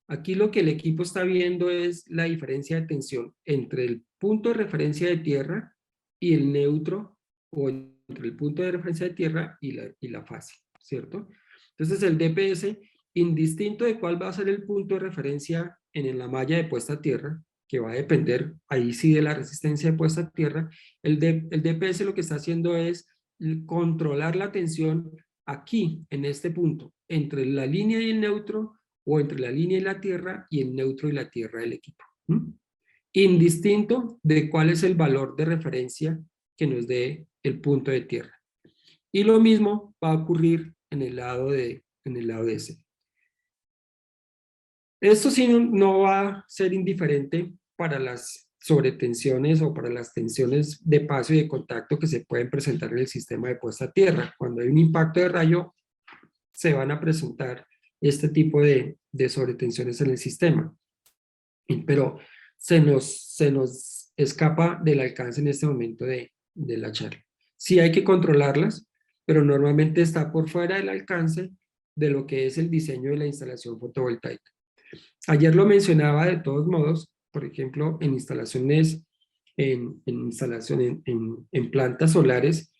Aquí lo que el equipo está viendo es la diferencia de tensión entre el punto de referencia de tierra y el neutro, o entre el punto de referencia de tierra y la fase, ¿cierto? Entonces el DPS, indistinto de cuál va a ser el punto de referencia en la malla de puesta a tierra, que va a depender ahí sí de la resistencia de puesta a tierra, el DPS lo que está haciendo es controlar la tensión aquí, en este punto, entre la línea y el neutro, o entre la línea y la tierra, y el neutro y la tierra del equipo. Indistinto de cuál es el valor de referencia que nos dé el punto de tierra. Y lo mismo va a ocurrir en el lado de ese. Esto sí no va a ser indiferente para las sobretensiones o para las tensiones de paso y de contacto que se pueden presentar en el sistema de puesta a tierra. Cuando hay un impacto de rayo, se van a presentar este tipo de sobretensiones en el sistema. Pero se nos escapa del alcance en este momento de la charla. Sí hay que controlarlas, pero normalmente está por fuera del alcance de lo que es el diseño de la instalación fotovoltaica. Ayer lo mencionaba de todos modos, por ejemplo, en instalaciones, en plantas solares,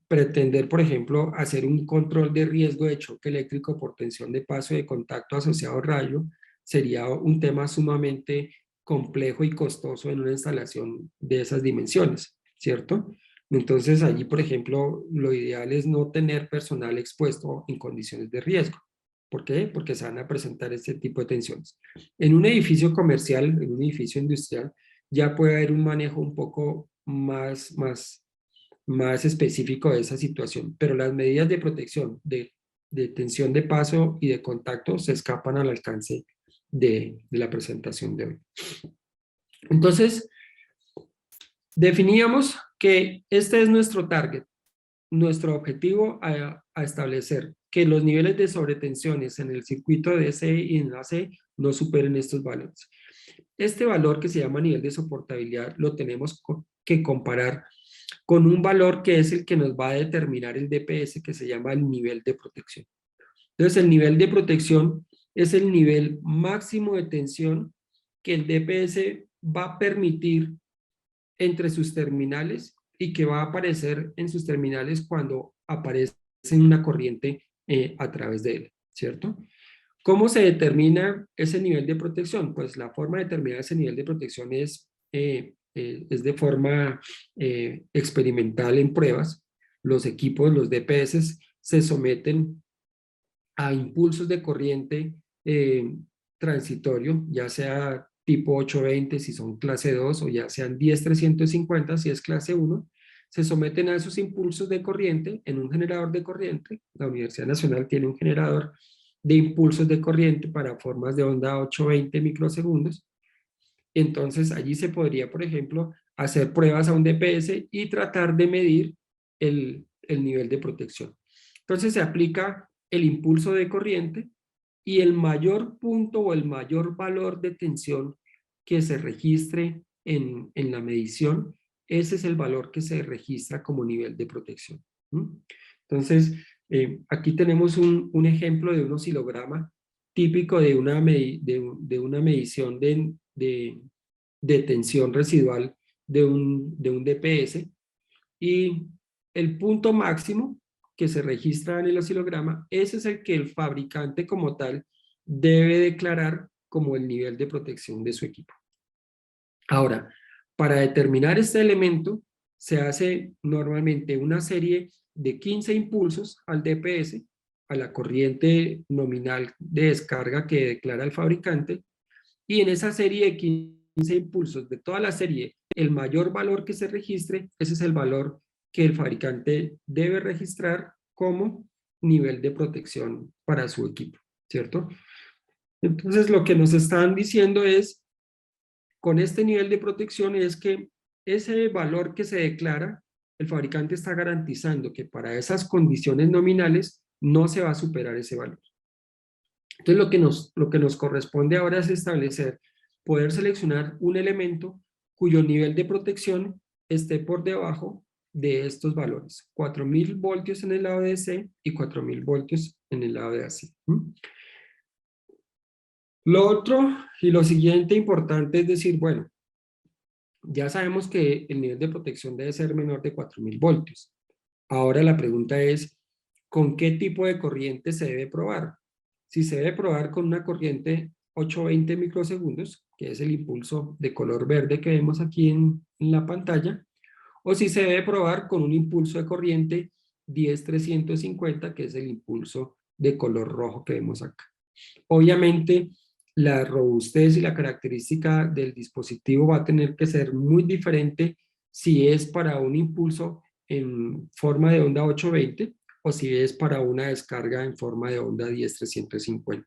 pretender, por ejemplo, hacer un control de riesgo de choque eléctrico por tensión de paso de contacto asociado a rayo sería un tema sumamente complejo y costoso en una instalación de esas dimensiones, ¿cierto? Entonces allí, por ejemplo, lo ideal es no tener personal expuesto en condiciones de riesgo. ¿Por qué? Porque se van a presentar este tipo de tensiones. En un edificio comercial, en un edificio industrial, ya puede haber un manejo un poco más específico de esa situación, pero las medidas de protección, de tensión de paso y de contacto se escapan al alcance de la presentación de hoy. Entonces, definíamos que este es nuestro target, nuestro objetivo a establecer, que los niveles de sobretensiones en el circuito de DC y en AC no superen estos valores. Este valor que se llama nivel de soportabilidad lo tenemos que comparar con un valor que es el que nos va a determinar el DPS, que se llama el nivel de protección. Entonces, el nivel de protección es el nivel máximo de tensión que el DPS va a permitir entre sus terminales y que va a aparecer en sus terminales cuando aparece una corriente a través de él, ¿cierto? ¿Cómo se determina ese nivel de protección? Pues la forma de determinar ese nivel de protección es de forma experimental en pruebas. Los equipos, los DPS, se someten a impulsos de corriente transitorio, ya sea tipo 820 si son clase 2 o ya sean 10350 si es clase 1, se someten a esos impulsos de corriente en un generador de corriente. La Universidad Nacional tiene un generador de impulsos de corriente para formas de onda 820 microsegundos. Entonces allí se podría, por ejemplo, hacer pruebas a un DPS y tratar de medir el nivel de protección. Entonces se aplica el impulso de corriente y el mayor punto o el mayor valor de tensión que se registre en la medición, ese es el valor que se registra como nivel de protección. Entonces, aquí tenemos un ejemplo de un oscilograma típico de una medición de tensión residual de un DPS, y el punto máximo que se registra en el oscilograma, ese es el que el fabricante como tal debe declarar como el nivel de protección de su equipo. Ahora, para determinar este elemento, se hace normalmente una serie de 15 impulsos al DPS, a la corriente nominal de descarga que declara el fabricante, y en esa serie de 15 impulsos de toda la serie, el mayor valor que se registre, ese es el valor que el fabricante debe registrar como nivel de protección para su equipo, ¿cierto? Entonces lo que nos están diciendo es, con este nivel de protección es que ese valor que se declara, el fabricante está garantizando que para esas condiciones nominales no se va a superar ese valor. Entonces lo que nos corresponde ahora es establecer, poder seleccionar un elemento cuyo nivel de protección esté por debajo de estos valores, 4000 voltios en el lado de DC y 4000 voltios en el lado de AC. Lo otro y lo siguiente importante es decir, bueno, ya sabemos que el nivel de protección debe ser menor de 4000 voltios. Ahora la pregunta es, ¿con qué tipo de corriente se debe probar? Si se debe probar con una corriente 820 microsegundos, que es el impulso de color verde que vemos aquí en la pantalla, o si se debe probar con un impulso de corriente 10350, que es el impulso de color rojo que vemos acá. Obviamente, la robustez y la característica del dispositivo va a tener que ser muy diferente si es para un impulso en forma de onda 820 o si es para una descarga en forma de onda 10350.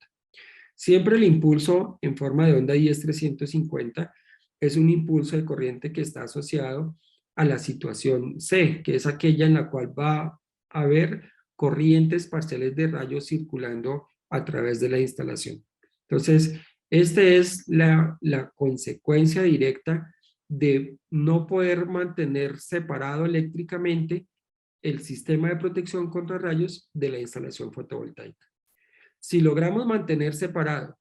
Siempre el impulso en forma de onda 10350 es un impulso de corriente que está asociado a la situación C, que es aquella en la cual va a haber corrientes parciales de rayos circulando a través de la instalación. Entonces, esta es la consecuencia directa de no poder mantener separado eléctricamente el sistema de protección contra rayos de la instalación fotovoltaica. Si logramos mantener separado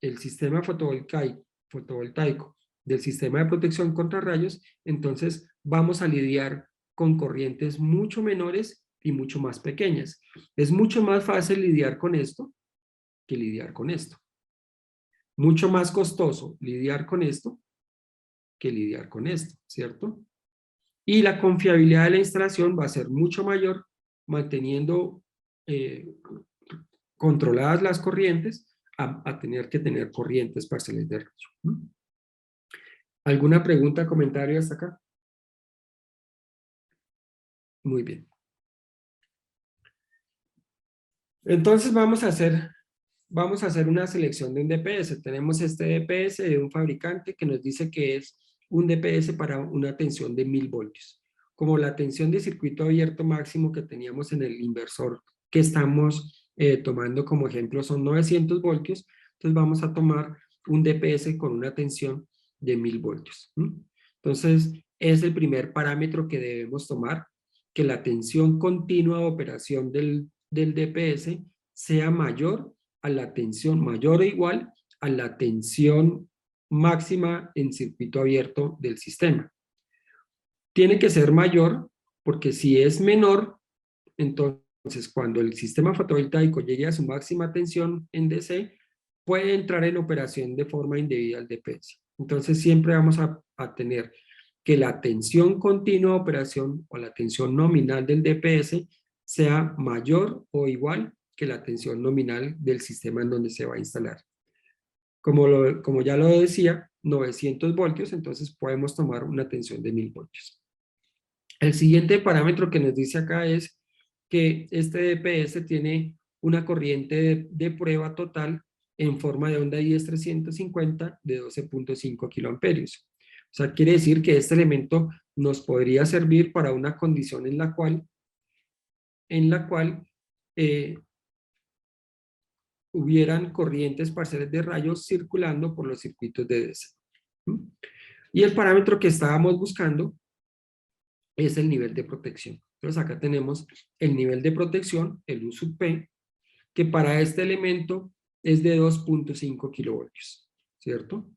el sistema fotovoltaico del sistema de protección contra rayos, entonces vamos a lidiar con corrientes mucho menores y mucho más pequeñas. Es mucho más fácil lidiar con esto que lidiar con esto. Mucho más costoso lidiar con esto que lidiar con esto, ¿cierto? Y la confiabilidad de la instalación va a ser mucho mayor manteniendo controladas las corrientes a tener que tener corrientes parciales de rayo. ¿Alguna pregunta, comentario hasta acá? Muy bien. Entonces vamos a hacer una selección de un DPS. Tenemos este DPS de un fabricante que nos dice que es un DPS para una tensión de 1000 voltios. Como la tensión de circuito abierto máximo que teníamos en el inversor que estamos tomando como ejemplo son 900 voltios, entonces vamos a tomar un DPS con una tensión de 1000 voltios. Entonces es el primer parámetro que debemos tomar, que la tensión continua de operación del DPS sea mayor a la tensión, mayor o igual a la tensión máxima en circuito abierto del sistema. Tiene que ser mayor porque si es menor, entonces cuando el sistema fotovoltaico llegue a su máxima tensión en DC, puede entrar en operación de forma indebida al DPS. Entonces siempre vamos a tener que la tensión continua de operación o la tensión nominal del DPS sea mayor o igual que la tensión nominal del sistema en donde se va a instalar. Como ya lo decía, 900 voltios, entonces podemos tomar una tensión de 1000 voltios. El siguiente parámetro que nos dice acá es que este DPS tiene una corriente de prueba total en forma de onda I-350 de 12.5 kiloamperios. O sea, quiere decir que este elemento nos podría servir para una condición en la cual hubieran corrientes parciales de rayos circulando por los circuitos de DC. Y el parámetro que estábamos buscando es el nivel de protección. Entonces acá tenemos el nivel de protección, el U sub P, que para este elemento es de 2.5 kilovoltios, ¿cierto?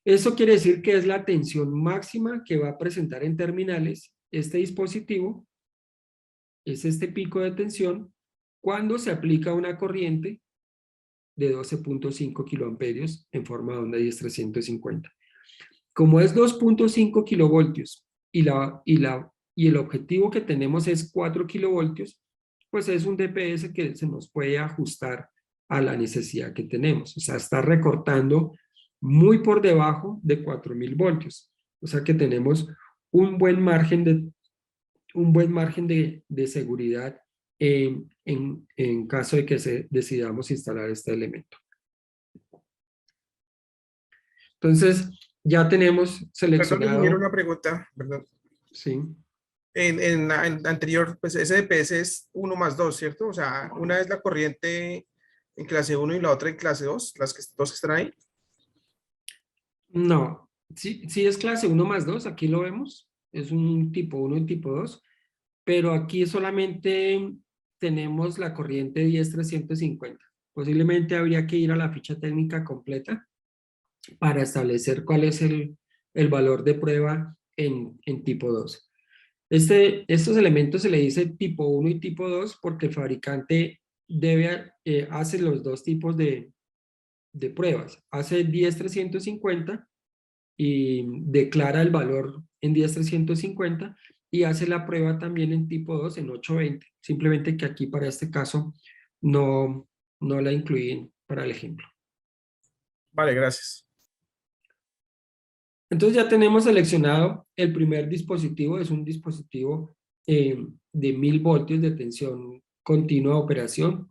Eso quiere decir que es la tensión máxima que va a presentar en terminales este dispositivo, es este pico de tensión, cuando se aplica una corriente de 12.5 kiloamperios en forma de onda I-350. Como es 2.5 kilovoltios y el objetivo que tenemos es 4 kilovoltios, pues es un DPS que se nos puede ajustar a la necesidad que tenemos. O sea, está recortando muy por debajo de 4000 voltios. O sea que tenemos un buen margen de seguridad en caso de que decidamos instalar este elemento. Entonces, ya tenemos seleccionado... Perdón, ingeniero, una pregunta, perdón. Sí. En la anterior, pues ese DPS es 1+2, ¿cierto? O sea, una es la corriente en clase 1 y la otra en clase 2, las dos que están ahí. No, sí es clase 1+2, aquí lo vemos, es un tipo 1 y tipo 2, pero aquí solamente tenemos la corriente 10-350. Posiblemente habría que ir a la ficha técnica completa para establecer cuál es el valor de prueba en tipo 2. Estos elementos se le dice tipo 1 y tipo 2 porque el fabricante hace los dos tipos de pruebas. Hace 10-350 y declara el valor en 10-350 y hace la prueba también en tipo 2 en 820. Simplemente que aquí para este caso no la incluí para el ejemplo. Vale, gracias. Entonces ya tenemos seleccionado el primer dispositivo, es un dispositivo de 1000 voltios de tensión continua de operación,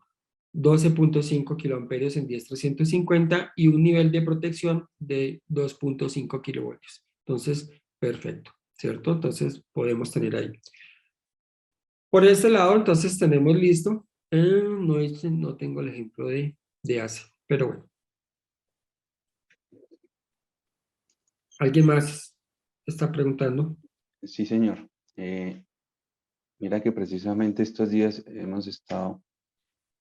12.5 kiloamperios en 10-350 y un nivel de protección de 2.5 kilovoltios. Entonces, perfecto, ¿cierto? Entonces podemos tener ahí. Por este lado, entonces tenemos listo, no tengo el ejemplo de ACE, pero bueno. ¿Alguien más está preguntando? Sí, señor. Mira que precisamente estos días hemos estado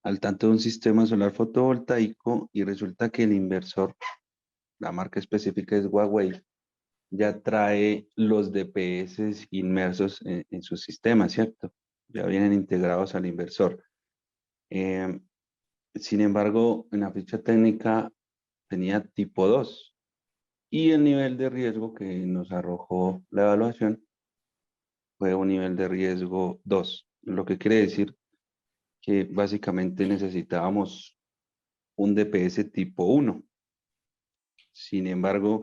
al tanto de un sistema solar fotovoltaico y resulta que el inversor, la marca específica es Huawei, ya trae los DPS inmersos en su sistema, ¿cierto? Ya vienen integrados al inversor. Sin embargo, en la ficha técnica tenía tipo 2 y el nivel de riesgo que nos arrojó la evaluación fue un nivel de riesgo 2, lo que quiere decir que básicamente necesitábamos un DPS tipo 1. Sin embargo,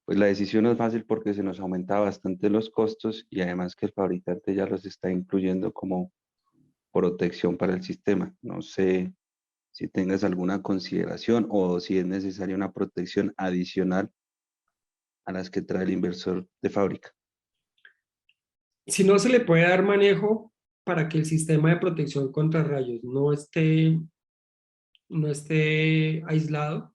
pues la decisión no es fácil porque se nos aumenta bastante los costos y además que el fabricante ya los está incluyendo como protección para el sistema. No sé si tengas alguna consideración o si es necesaria una protección adicional a las que trae el inversor de fábrica. Si no se le puede dar manejo para que el sistema de protección contra rayos no esté aislado,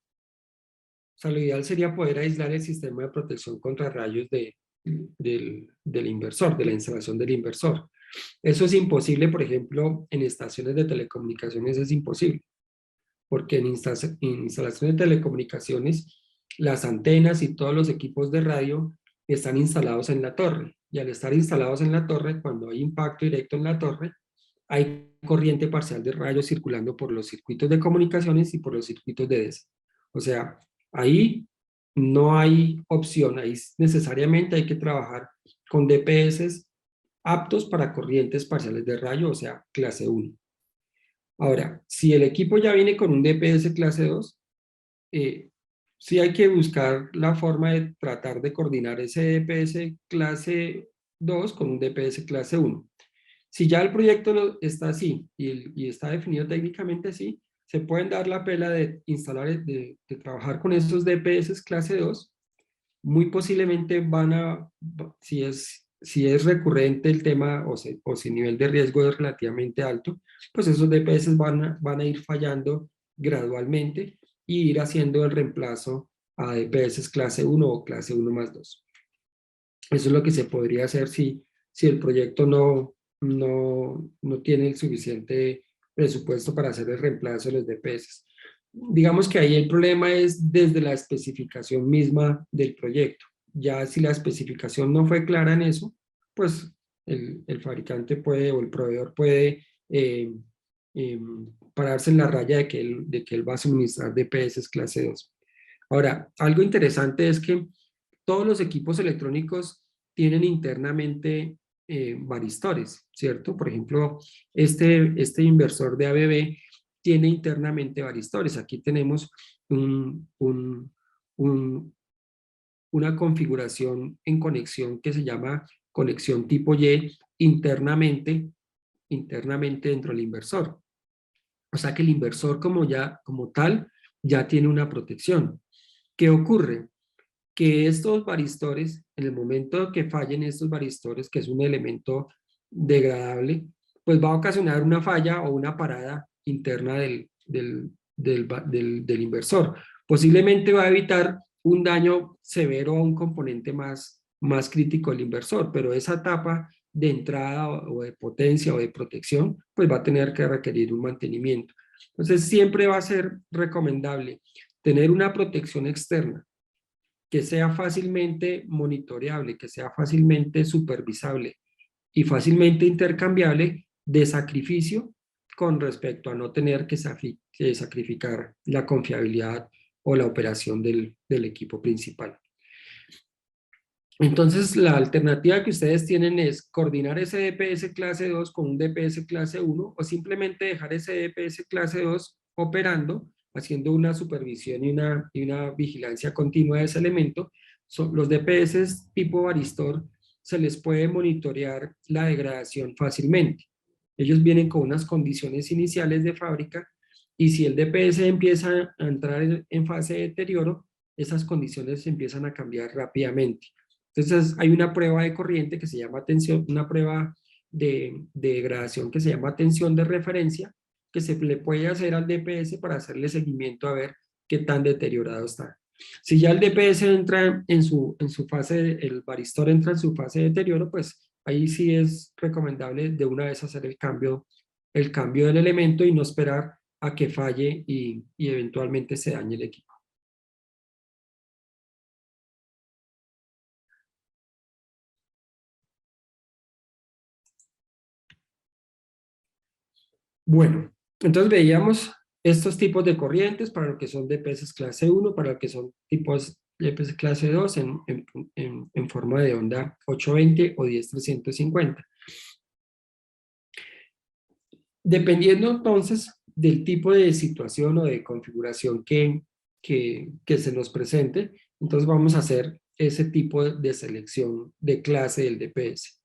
o sea, lo ideal sería poder aislar el sistema de protección contra rayos del inversor, de la instalación del inversor. Eso es imposible, por ejemplo, en estaciones de telecomunicaciones es imposible, porque en instalaciones de telecomunicaciones las antenas y todos los equipos de radio están instalados en la torre, y al estar instalados en la torre, cuando hay impacto directo en la torre, hay corriente parcial de rayos circulando por los circuitos de comunicaciones y por los circuitos de DC. O sea, ahí no hay opción, ahí necesariamente hay que trabajar con DPS aptos para corrientes parciales de rayo, o sea, clase 1. Ahora, si el equipo ya viene con un DPS clase 2, sí hay que buscar la forma de tratar de coordinar ese DPS clase 2 con un DPS clase 1. Si ya el proyecto está así y está definido técnicamente así, se pueden dar la pela de instalar, de trabajar con esos DPS clase 2. Muy posiblemente si es recurrente el tema o si el nivel de riesgo es relativamente alto, pues esos DPS van a ir fallando gradualmente y ir haciendo el reemplazo a DPS clase 1 o clase 1 más 2. Eso es lo que se podría hacer si el proyecto no tiene el suficiente presupuesto para hacer el reemplazo de los DPS. Digamos que ahí el problema es desde la especificación misma del proyecto. Ya si la especificación no fue clara en eso, pues el fabricante puede o el proveedor puede pararse en la raya de que él va a suministrar DPS clase 2. Ahora, algo interesante es que todos los equipos electrónicos tienen internamente varistores, ¿cierto? Por ejemplo, este inversor de ABB tiene internamente varistores. Aquí tenemos una configuración en conexión que se llama conexión tipo Y internamente dentro del inversor. O sea que el inversor como tal ya tiene una protección. ¿Qué ocurre? Que estos varistores, en el momento que fallen estos varistores, que es un elemento degradable, pues va a ocasionar una falla o una parada interna del inversor. Posiblemente va a evitar un daño severo a un componente más crítico del inversor, pero esa etapa de entrada o de potencia o de protección, pues va a tener que requerir un mantenimiento. Entonces siempre va a ser recomendable tener una protección externa que sea fácilmente monitoreable, que sea fácilmente supervisable y fácilmente intercambiable de sacrificio con respecto a no tener que sacrificar la confiabilidad o la operación del equipo principal. Entonces, la alternativa que ustedes tienen es coordinar ese DPS clase 2 con un DPS clase 1 o simplemente dejar ese DPS clase 2 operando, haciendo una supervisión y una vigilancia continua de ese elemento. Los DPS tipo varistor se les puede monitorear la degradación fácilmente. Ellos vienen con unas condiciones iniciales de fábrica y si el DPS empieza a entrar en fase de deterioro, esas condiciones empiezan a cambiar rápidamente. Entonces hay una prueba de corriente que se llama tensión, una prueba de degradación que se llama tensión de referencia, que se le puede hacer al DPS para hacerle seguimiento a ver qué tan deteriorado está. Si ya el DPS entra en su fase, el varistor entra en su fase de deterioro, pues ahí sí es recomendable de una vez hacer el cambio del elemento y no esperar a que falle y eventualmente se dañe el equipo. Bueno, entonces veíamos estos tipos de corrientes para lo que son DPS clase 1, para lo que son tipos DPS clase 2 en forma de onda 820 o 10350. Dependiendo entonces del tipo de situación o de configuración que se nos presente, entonces vamos a hacer ese tipo de selección de clase del DPS.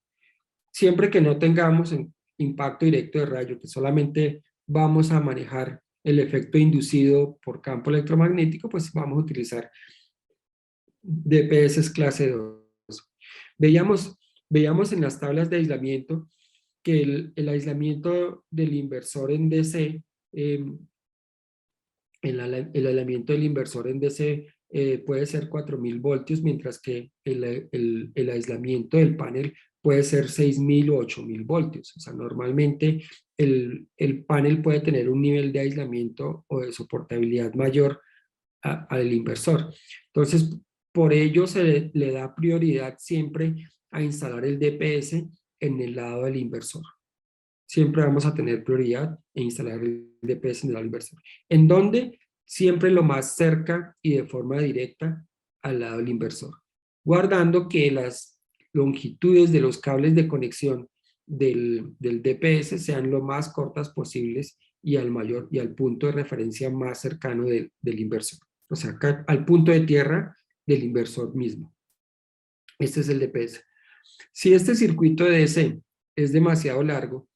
Siempre que no tengamos impacto directo de rayo, que solamente vamos a manejar el efecto inducido por campo electromagnético, pues vamos a utilizar DPS clase 2. Veíamos en las tablas de aislamiento que el aislamiento del inversor en DC, el aislamiento del inversor en DC puede ser 4000 voltios, mientras que el aislamiento del panel puede ser 6000 o 8000 voltios. O sea, normalmente el panel puede tener un nivel de aislamiento o de soportabilidad mayor al inversor. Entonces, por ello se le da prioridad siempre a instalar el DPS en el lado del inversor. Siempre vamos a tener prioridad en instalar el DPS en el lado del inversor. ¿En dónde? Siempre lo más cerca y de forma directa al lado del inversor. Guardando que las longitudes de los cables de conexión del DPS sean lo más cortas posibles y al punto de referencia más cercano del inversor. O sea, acá, al punto de tierra del inversor mismo. Este es el DPS. Si este circuito de DC es demasiado largo,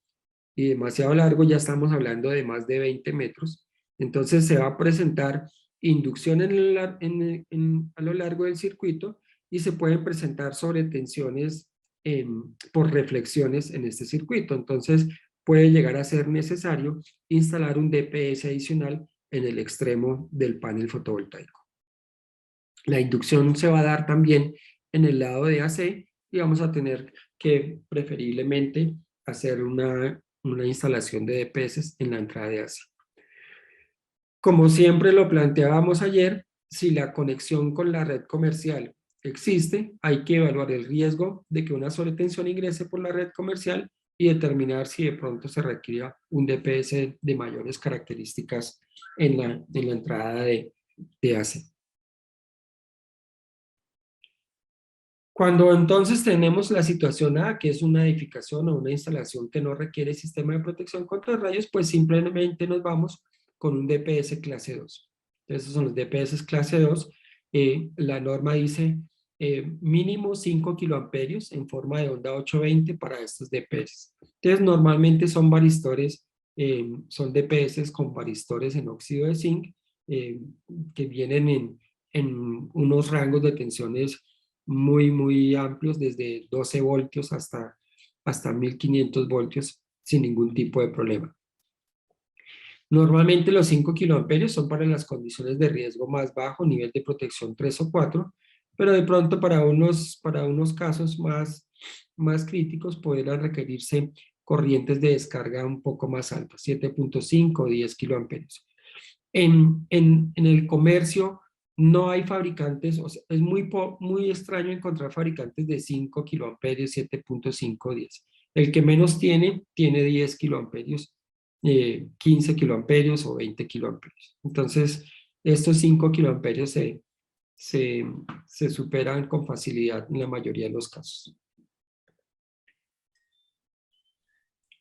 y demasiado largo, ya estamos hablando de más de 20 metros, entonces se va a presentar inducción a lo largo del circuito y se pueden presentar sobretensiones por reflexiones en este circuito. Entonces puede llegar a ser necesario instalar un DPS adicional en el extremo del panel fotovoltaico. La inducción se va a dar también en el lado de AC y vamos a tener que preferiblemente hacer una instalación de DPS en la entrada de AC. Como siempre lo planteábamos ayer, si la conexión con la red comercial existe, hay que evaluar el riesgo de que una sobretensión ingrese por la red comercial y determinar si de pronto se requiere un DPS de mayores características en la entrada de AC. Cuando entonces tenemos la situación A, que es una edificación o una instalación que no requiere sistema de protección contra rayos, pues simplemente nos vamos con un DPS clase 2. Esos son los DPS clase 2. La norma dice mínimo 5 kiloamperios en forma de onda 820 para estos DPS. Entonces normalmente son varistores, son DPS con varistores en óxido de zinc que vienen en unos rangos de tensiones muy amplios, desde 12 voltios hasta 1500 voltios sin ningún tipo de problema. Normalmente los 5 kiloamperios son para las condiciones de riesgo más bajo, nivel de protección 3 o 4, pero de pronto para unos casos más críticos podrán requerirse corrientes de descarga un poco más altas, 7.5 o 10 kiloamperios. En el comercio no hay fabricantes, o sea, es muy extraño encontrar fabricantes de 5 kiloamperios, 7.5, 10. El que menos tiene 10 kiloamperios, 15 kiloamperios o 20 kiloamperios. Entonces, estos 5 kiloamperios se superan con facilidad en la mayoría de los casos.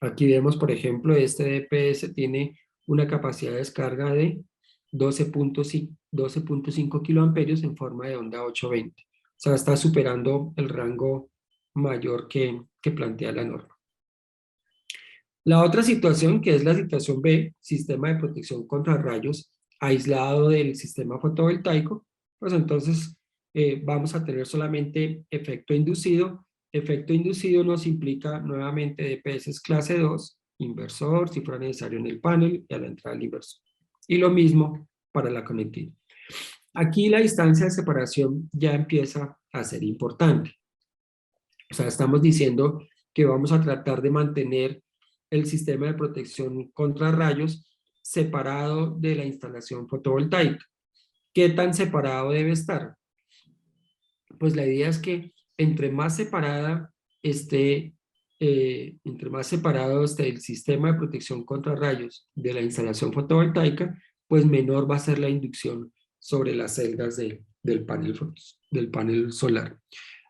Aquí vemos, por ejemplo, este DPS tiene una capacidad de descarga de 12.5 kiloamperios en forma de onda 820. O sea, está superando el rango mayor que plantea la norma. La otra situación, que es la situación B, sistema de protección contra rayos aislado del sistema fotovoltaico, pues entonces vamos a tener solamente efecto inducido. Efecto inducido nos implica nuevamente DPS clase 2, inversor, si fuera necesario en el panel y a la entrada del inversor. Y lo mismo para la conectividad. Aquí la distancia de separación ya empieza a ser importante. O sea, estamos diciendo que vamos a tratar de mantener el sistema de protección contra rayos separado de la instalación fotovoltaica. ¿Qué tan separado debe estar? Pues la idea es que entre más separado esté el sistema de protección contra rayos de la instalación fotovoltaica, pues menor va a ser la inducción sobre las celdas del panel solar.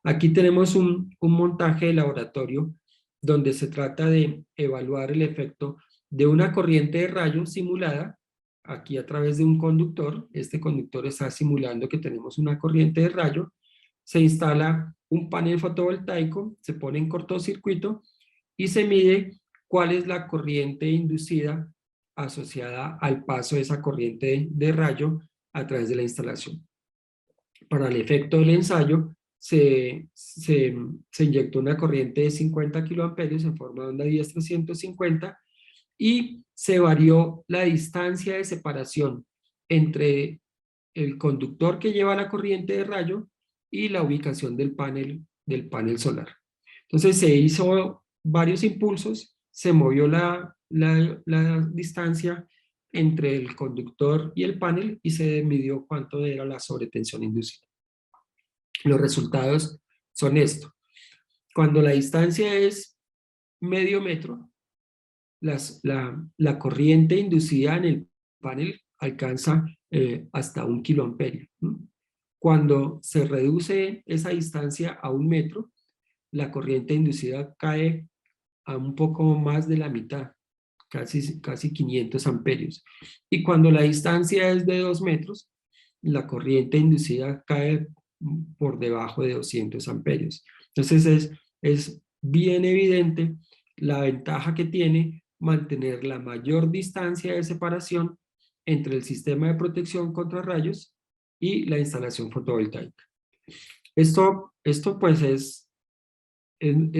Aquí tenemos un montaje de laboratorio donde se trata de evaluar el efecto de una corriente de rayos simulada, aquí a través de un conductor. Este conductor está simulando que tenemos una corriente de rayo. Se instala un panel fotovoltaico, se pone en cortocircuito y se mide cuál es la corriente inducida asociada al paso de esa corriente de rayo a través de la instalación. Para el efecto del ensayo, se inyectó una corriente de 50 kiloamperios en forma de onda 10-350 y se varió la distancia de separación entre el conductor que lleva la corriente de rayo y la ubicación del panel solar. Entonces se hizo varios impulsos, se movió la distancia entre el conductor y el panel y se midió cuánto era la sobretensión inducida. Los resultados son esto. Cuando la distancia es medio metro, la corriente inducida en el panel alcanza hasta 1 kiloamperio. Cuando se reduce esa distancia a 1 metro, la corriente inducida cae a un poco más de la mitad, casi 500 amperios. Y cuando la distancia es de 2 metros, la corriente inducida cae por debajo de 200 amperios. Entonces es bien evidente la ventaja que tiene mantener la mayor distancia de separación entre el sistema de protección contra rayos y la instalación fotovoltaica. Esto pues es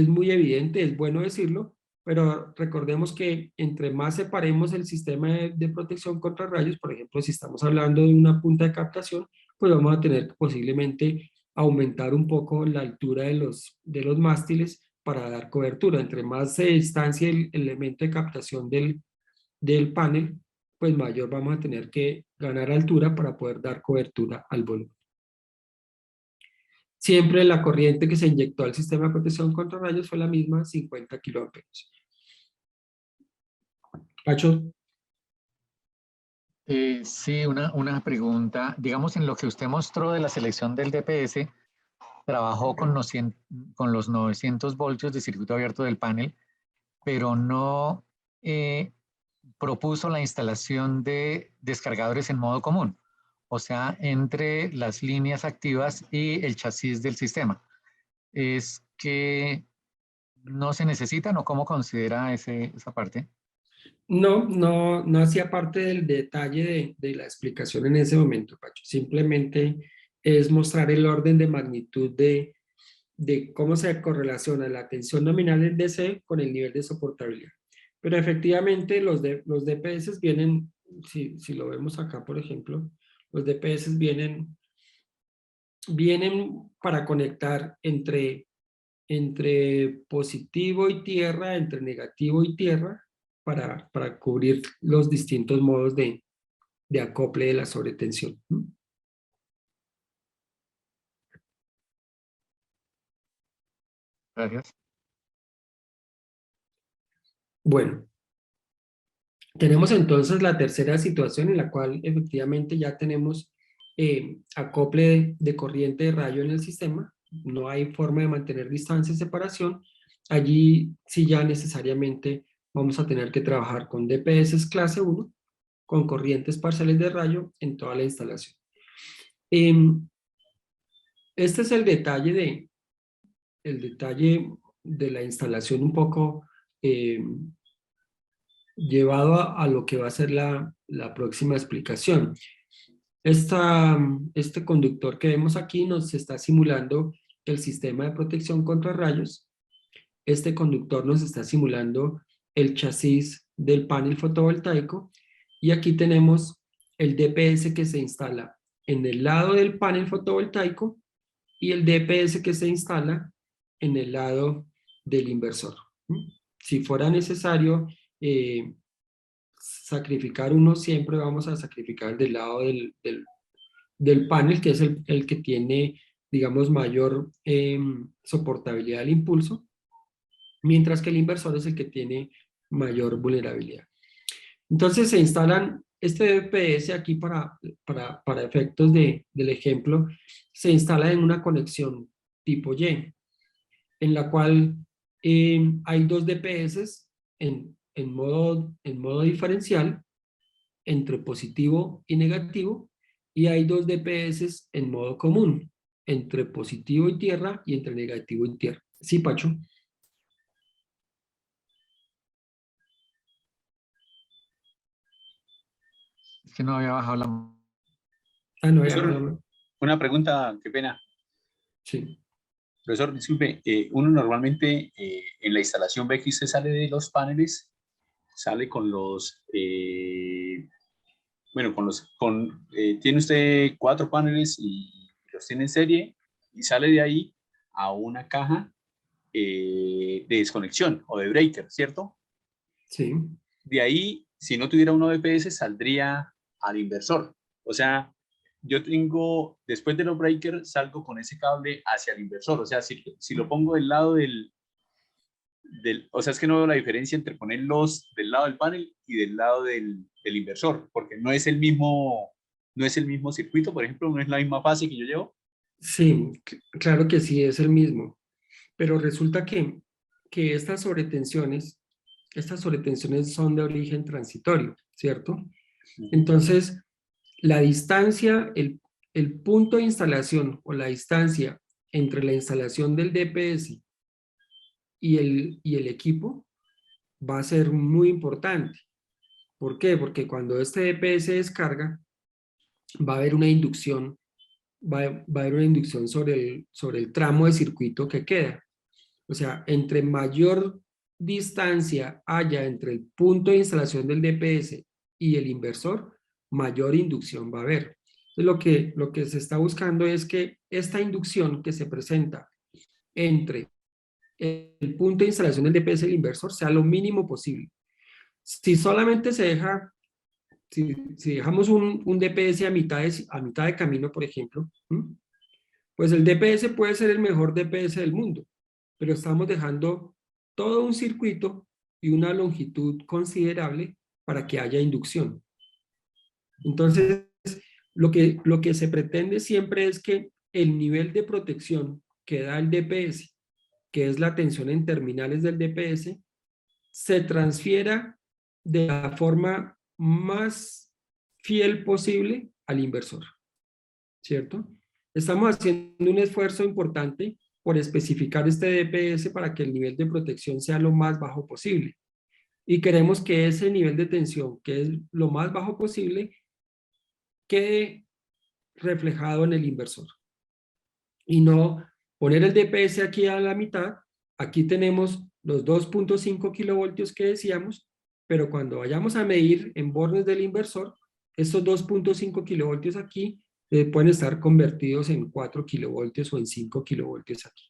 muy evidente, es bueno decirlo, pero recordemos que entre más separemos el sistema de protección contra rayos, por ejemplo, si estamos hablando de una punta de captación, pues vamos a tener que posiblemente aumentar un poco la altura de los mástiles para dar cobertura. Entre más se distancie el elemento de captación del panel, pues mayor vamos a tener que ganar altura para poder dar cobertura al volumen. Siempre la corriente que se inyectó al sistema de protección contra rayos fue la misma, 50 kiloamperios. Pacho. Sí, una pregunta. Digamos, en lo que usted mostró de la selección del DPS, trabajó con los 900 voltios de circuito abierto del panel, pero no propuso la instalación de descargadores en modo común, o sea, entre las líneas activas y el chasis del sistema. ¿Es que no se necesitan o cómo considera esa parte? No hacía parte del detalle de la explicación en ese momento, Pacho. Simplemente es mostrar el orden de magnitud de cómo se correlaciona la tensión nominal del DC con el nivel de soportabilidad. Pero efectivamente los DPS vienen, si lo vemos acá, por ejemplo, los DPS vienen para conectar entre positivo y tierra, entre negativo y tierra, para cubrir los distintos modos de acople de la sobretensión. Gracias. Bueno, tenemos entonces la tercera situación en la cual efectivamente ya tenemos acople de corriente de rayo en el sistema. No hay forma de mantener distancia y separación. Allí sí ya necesariamente vamos a tener que trabajar con DPS clase 1, con corrientes parciales de rayo en toda la instalación. Este es el detalle de la instalación un poco llevado a lo que va a ser la próxima explicación. Este conductor que vemos aquí nos está simulando el sistema de protección contra rayos. Este conductor nos está simulando el chasis del panel fotovoltaico y aquí tenemos el DPS que se instala en el lado del panel fotovoltaico y el DPS que se instala en el lado del inversor. Si fuera necesario sacrificar uno, siempre vamos a sacrificar del lado del panel, que es el que tiene, digamos, mayor soportabilidad al impulso, mientras que el inversor es el que tiene mayor vulnerabilidad. Entonces se instalan este DPS aquí para efectos del ejemplo, se instala en una conexión tipo Y, en la cual hay dos DPS en en modo diferencial entre positivo y negativo, y hay 2 DPS en modo común, entre positivo y tierra y entre negativo y tierra. ¿Sí, Pacho? Es que no había bajado la... Ah, no, Profesor, una pregunta, qué pena. sí. Profesor, disculpe, uno normalmente en la instalación ve que usted sale de los paneles, sale con los, bueno, tiene usted 4 paneles y los tiene en serie y sale de ahí a una caja de desconexión o de breaker, ¿cierto? Sí. De ahí, si no tuviera uno DPS, saldría al inversor. O sea, yo tengo, después de los breakers, salgo con ese cable hacia el inversor. O sea, si lo pongo del lado o sea, es que no veo la diferencia entre ponerlos del lado del panel y del lado del inversor, porque no es el mismo circuito, por ejemplo, no es la misma fase que yo llevo. Sí, claro que sí, es el mismo. Pero resulta que estas sobretensiones son de origen transitorio, ¿cierto? Entonces, la distancia, el punto de instalación o la distancia entre la instalación del DPS y el equipo va a ser muy importante. ¿Por qué? Porque cuando este DPS descarga, va a haber una inducción, va a haber una inducción sobre el tramo de circuito que queda. O sea, entre mayor distancia haya entre el punto de instalación del DPS y el inversor, mayor inducción va a haber. Entonces, lo que se está buscando es que esta inducción que se presenta entre el punto de instalación del DPS y el inversor sea lo mínimo posible. Si solamente se deja, si dejamos un DPS a mitad de camino, por ejemplo, pues el DPS puede ser el mejor DPS del mundo, pero estamos dejando todo un circuito y una longitud considerable para que haya inducción. Entonces, lo que se pretende siempre es que el nivel de protección que da el DPS, que es la tensión en terminales del DPS, se transfiera de la forma más fiel posible al inversor, ¿cierto? Estamos haciendo un esfuerzo importante por especificar este DPS para que el nivel de protección sea lo más bajo posible. Y queremos que ese nivel de tensión, que es lo más bajo posible, quede reflejado en el inversor. Y no poner el DPS aquí a la mitad. Aquí tenemos los 2.5 kilovoltios que decíamos, pero cuando vayamos a medir en bornes del inversor, estos 2.5 kilovoltios aquí pueden estar convertidos en 4 kilovoltios o en 5 kilovoltios aquí,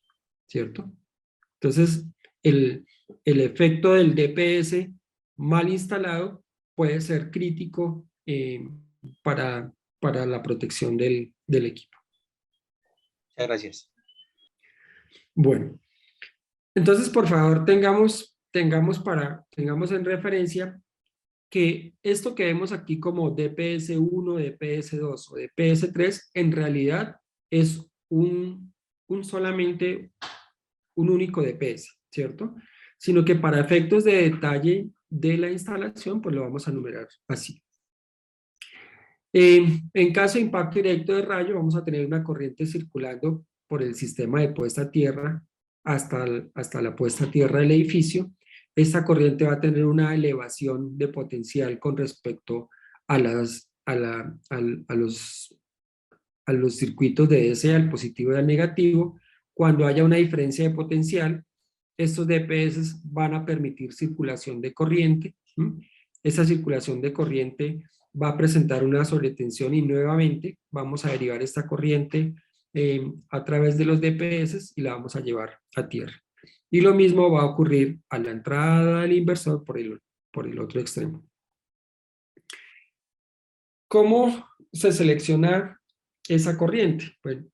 ¿cierto? Entonces, el efecto del DPS mal instalado puede ser crítico para la protección del equipo. Muchas gracias. Bueno, entonces, por favor, tengamos en referencia que esto que vemos aquí como DPS1, DPS2 o DPS3, en realidad es solamente un único DPS, ¿cierto? Sino que para efectos de detalle de la instalación, pues lo vamos a numerar así. En caso de impacto directo de rayo, vamos a tener una corriente circulando por el sistema de puesta a tierra hasta la puesta a tierra del edificio. Esta corriente va a tener una elevación de potencial con respecto a los circuitos de DC, al positivo y al negativo. Cuando haya una diferencia de potencial, estos DPS van a permitir circulación de corriente. Esa circulación de corriente va a presentar una sobretensión y nuevamente vamos a derivar esta corriente a través de los DPS y la vamos a llevar a tierra. Y lo mismo va a ocurrir a la entrada del inversor por el otro extremo. ¿Cómo se selecciona esa corriente? Bueno,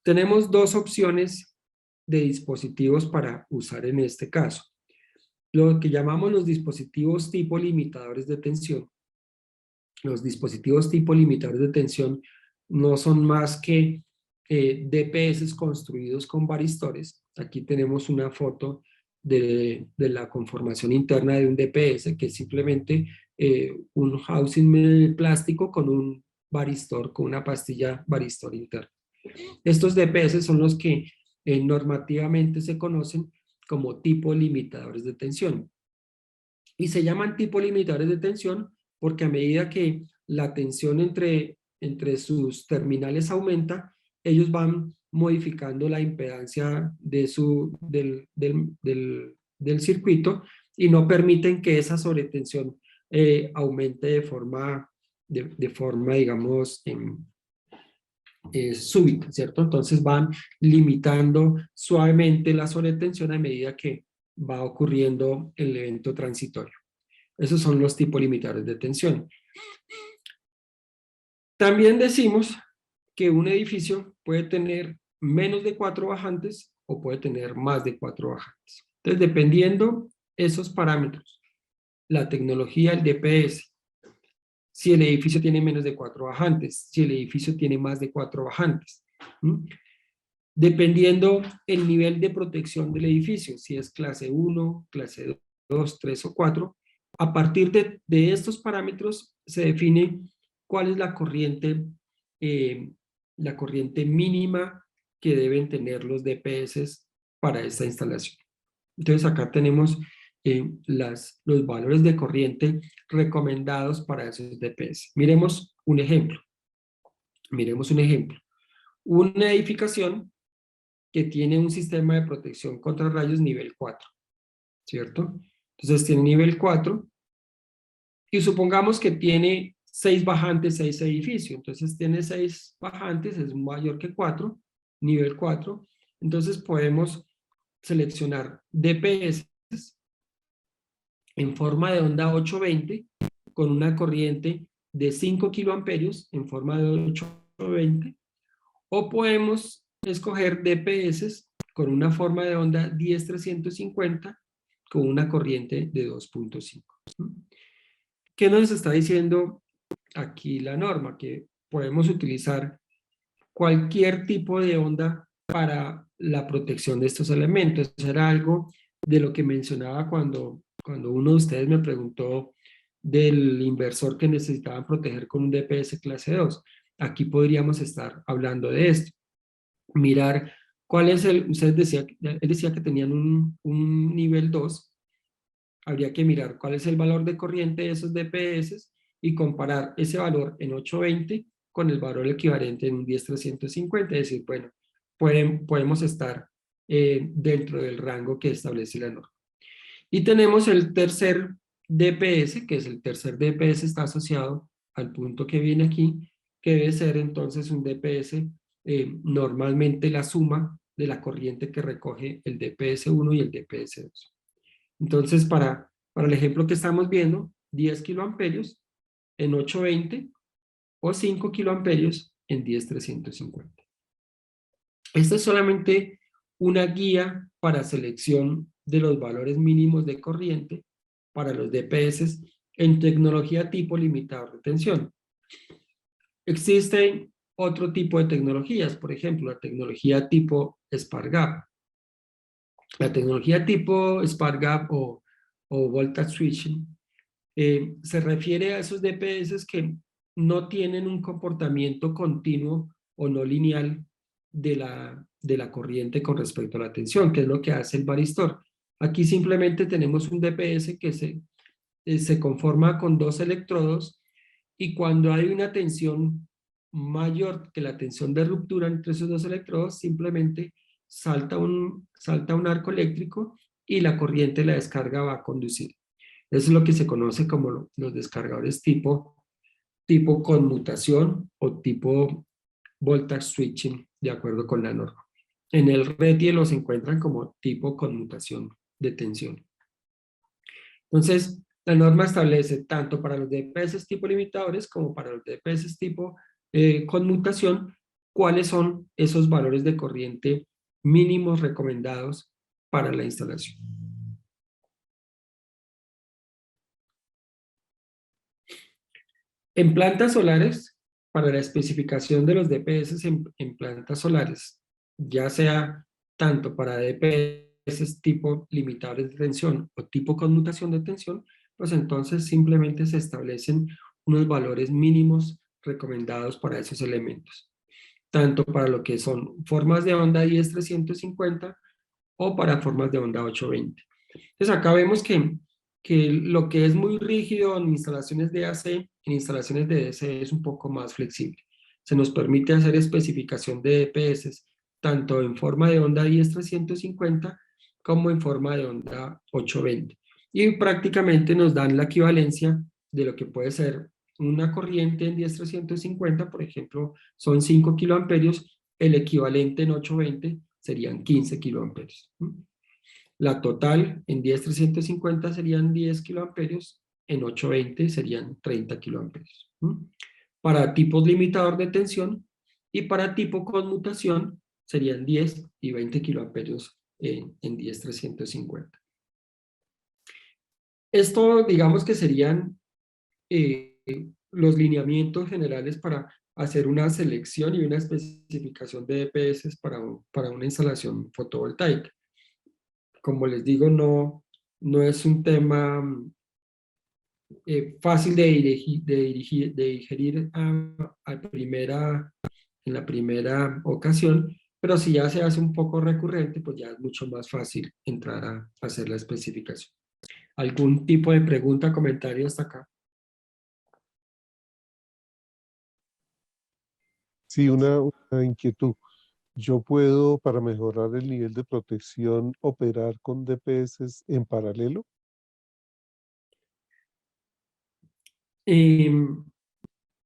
tenemos 2 opciones de dispositivos para usar en este caso. Lo que llamamos los dispositivos tipo limitadores de tensión. Los dispositivos tipo limitadores de tensión no son más que DPS construidos con varistores. Aquí tenemos una foto la conformación interna de un DPS, que es simplemente un housing plástico con un varistor, con una pastilla varistor interna. Estos DPS son los que normativamente se conocen como tipo limitadores de tensión. Y se llaman tipo limitadores de tensión porque a medida que la tensión entre sus terminales aumenta, ellos van modificando la impedancia del circuito y no permiten que esa sobretensión aumente de forma, digamos, súbita, ¿cierto? Entonces van limitando suavemente la sobretensión a medida que va ocurriendo el evento transitorio. Esos son los tipos limitadores de tensión. También decimos que un edificio puede tener menos de 4 bajantes o puede tener más de 4 bajantes. Entonces, dependiendo esos parámetros, la tecnología, el DPS, si el edificio tiene menos de 4 bajantes, si el edificio tiene más de 4 bajantes. Dependiendo el nivel de protección del edificio, si es clase 1, clase 2, 3 o 4, a partir de estos parámetros se define cuál es la corriente mínima que deben tener los DPS para esta instalación. Entonces acá tenemos los valores de corriente recomendados para esos DPS. Miremos un ejemplo. Una edificación que tiene un sistema de protección contra rayos nivel 4, ¿cierto? Entonces tiene nivel 4 y supongamos que tiene 6 bajantes, 6 edificios. Entonces tiene 6 bajantes, es mayor que 4, nivel 4. Entonces podemos seleccionar DPS en forma de onda 820 con una corriente de 5 kiloamperios en forma de 820, o podemos escoger DPS con una forma de onda 10350 con una corriente de 2.5. ¿Qué nos está diciendo aquí la norma? Que podemos utilizar cualquier tipo de onda para la protección de estos elementos. Eso era algo de lo que mencionaba cuando uno de ustedes me preguntó del inversor que necesitaban proteger con un DPS clase 2. Aquí podríamos estar hablando de esto. Mirar cuál es él decía que tenían un nivel 2, habría que mirar cuál es el valor de corriente de esos DPS y comparar ese valor en 820 con el valor equivalente en un 10350, es decir, bueno, podemos estar dentro del rango que establece la norma. Y tenemos el tercer DPS, que es el tercer DPS está asociado al punto que viene aquí, que debe ser entonces un DPS normalmente la suma de la corriente que recoge el DPS1 y el DPS2. Entonces, para el ejemplo que estamos viendo, 10 kiloamperios en 820 o 5 kiloamperios en 10350. Esta es solamente una guía para selección de los valores mínimos de corriente para los DPS en tecnología tipo limitador de tensión. Existen otro tipo de tecnologías, por ejemplo, la tecnología tipo Spark-Gap. La tecnología tipo Spark-Gap o voltage switching se refiere a esos DPS que no tienen un comportamiento continuo o no lineal de la corriente con respecto a la tensión, que es lo que hace el varistor. Aquí simplemente tenemos un DPS que se conforma con 2 electrodos y cuando hay una tensión mayor que la tensión de ruptura entre esos 2 electrodos, simplemente salta un arco eléctrico y la corriente de la descarga va a conducir. Eso es lo que se conoce como los descargadores tipo conmutación o tipo voltage switching, de acuerdo con la norma. En el RETIE los encuentran como tipo conmutación de tensión. Entonces, la norma establece tanto para los DPS tipo limitadores como para los DPS tipo conmutación cuáles son esos valores de corriente mínimos recomendados para la instalación. En plantas solares, para la especificación de los DPS en plantas solares, ya sea tanto para DPS DPS tipo limitadores de tensión o tipo conmutación de tensión, pues entonces simplemente se establecen unos valores mínimos recomendados para esos elementos, tanto para lo que son formas de onda 10-350 o para formas de onda 820. Entonces acá vemos que lo que es muy rígido en instalaciones de AC, en instalaciones de DC es un poco más flexible. Se nos permite hacer especificación de DPS tanto en forma de onda 10-350 como en forma de onda 820. Y prácticamente nos dan la equivalencia de lo que puede ser una corriente en 10-350, por ejemplo, son 5 kiloamperios, el equivalente en 820 serían 15 kiloamperios. La total en 10-350 serían 10 kiloamperios, en 820 serían 30 kiloamperios. Para tipos limitador de tensión y para tipo conmutación serían 10 y 20 kiloamperios en 10-350. Esto digamos que serían los lineamientos generales para hacer una selección y una especificación de DPS para una instalación fotovoltaica. Como les digo, no es un tema fácil de digerir en la primera ocasión, pero si ya se hace un poco recurrente, pues ya es mucho más fácil entrar a hacer la especificación. ¿Algún tipo de pregunta, comentario hasta acá? Sí, una inquietud. ¿Yo puedo, para mejorar el nivel de protección, operar con DPS en paralelo?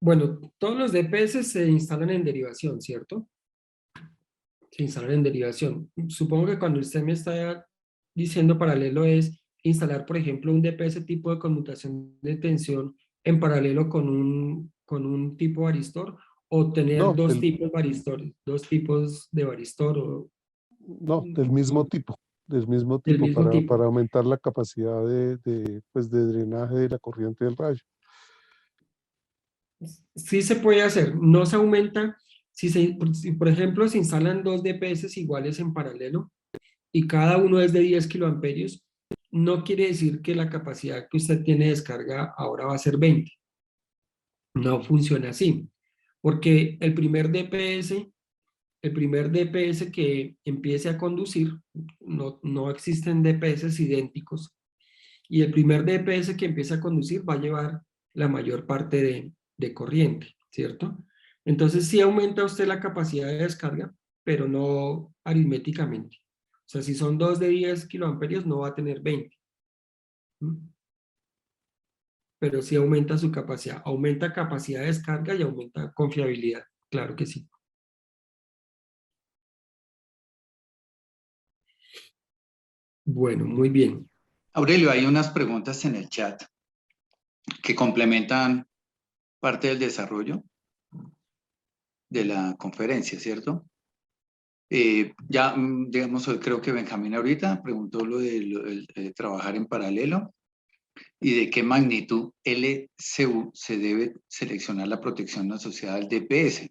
Bueno, todos los DPS se instalan en derivación, ¿cierto? Se instalan en derivación. Supongo que cuando usted me está diciendo paralelo es instalar, por ejemplo, un DPS tipo de conmutación de tensión en paralelo con un tipo varistor, o tener No, dos tipos varistores, dos tipos de varistor, o no, del mismo tipo, del mismo tipo. para aumentar la capacidad pues, de drenaje de la corriente del rayo. Sí se puede hacer, no se aumenta. Si por ejemplo se instalan dos DPS iguales en paralelo y cada uno es de 10 kiloamperios, no quiere decir que la capacidad que usted tiene de descarga ahora va a ser 20. No funciona así, porque el primer DPS que empiece a conducir, no existen DPS idénticos, y el primer DPS que empiece a conducir va a llevar la mayor parte de corriente, ¿cierto? Entonces sí aumenta usted la capacidad de descarga, pero no aritméticamente. O sea, si son dos de 10 kiloamperios, no va a tener 20. Pero sí aumenta su capacidad. Aumenta capacidad de descarga y aumenta confiabilidad. Claro que sí. Bueno, muy bien. Aurelio, hay unas preguntas en el chat que complementan parte del desarrollo de la conferencia, ¿cierto? Digamos, creo que Benjamín ahorita preguntó lo de trabajar en paralelo y de qué magnitud LCU se debe seleccionar la protección asociada al DPS.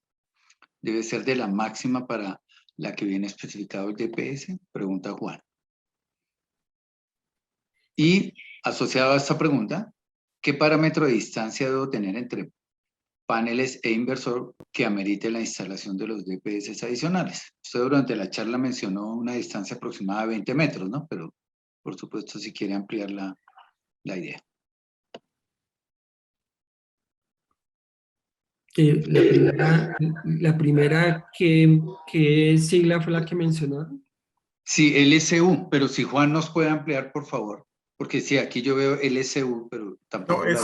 ¿Debe ser de la máxima para la que viene especificado el DPS? Pregunta Juan. Y asociado a esta pregunta, ¿qué parámetro de distancia debo tener entre paneles e inversor que amerite la instalación de los DPS adicionales? Usted durante la charla mencionó una distancia aproximada de 20 metros, ¿no? Pero, por supuesto, si quiere ampliar la idea. La primera, ¿qué sigla fue la que mencionaron? Sí, LSU, pero si Juan nos puede ampliar, por favor. Porque sí, aquí yo veo LSU, pero tampoco No,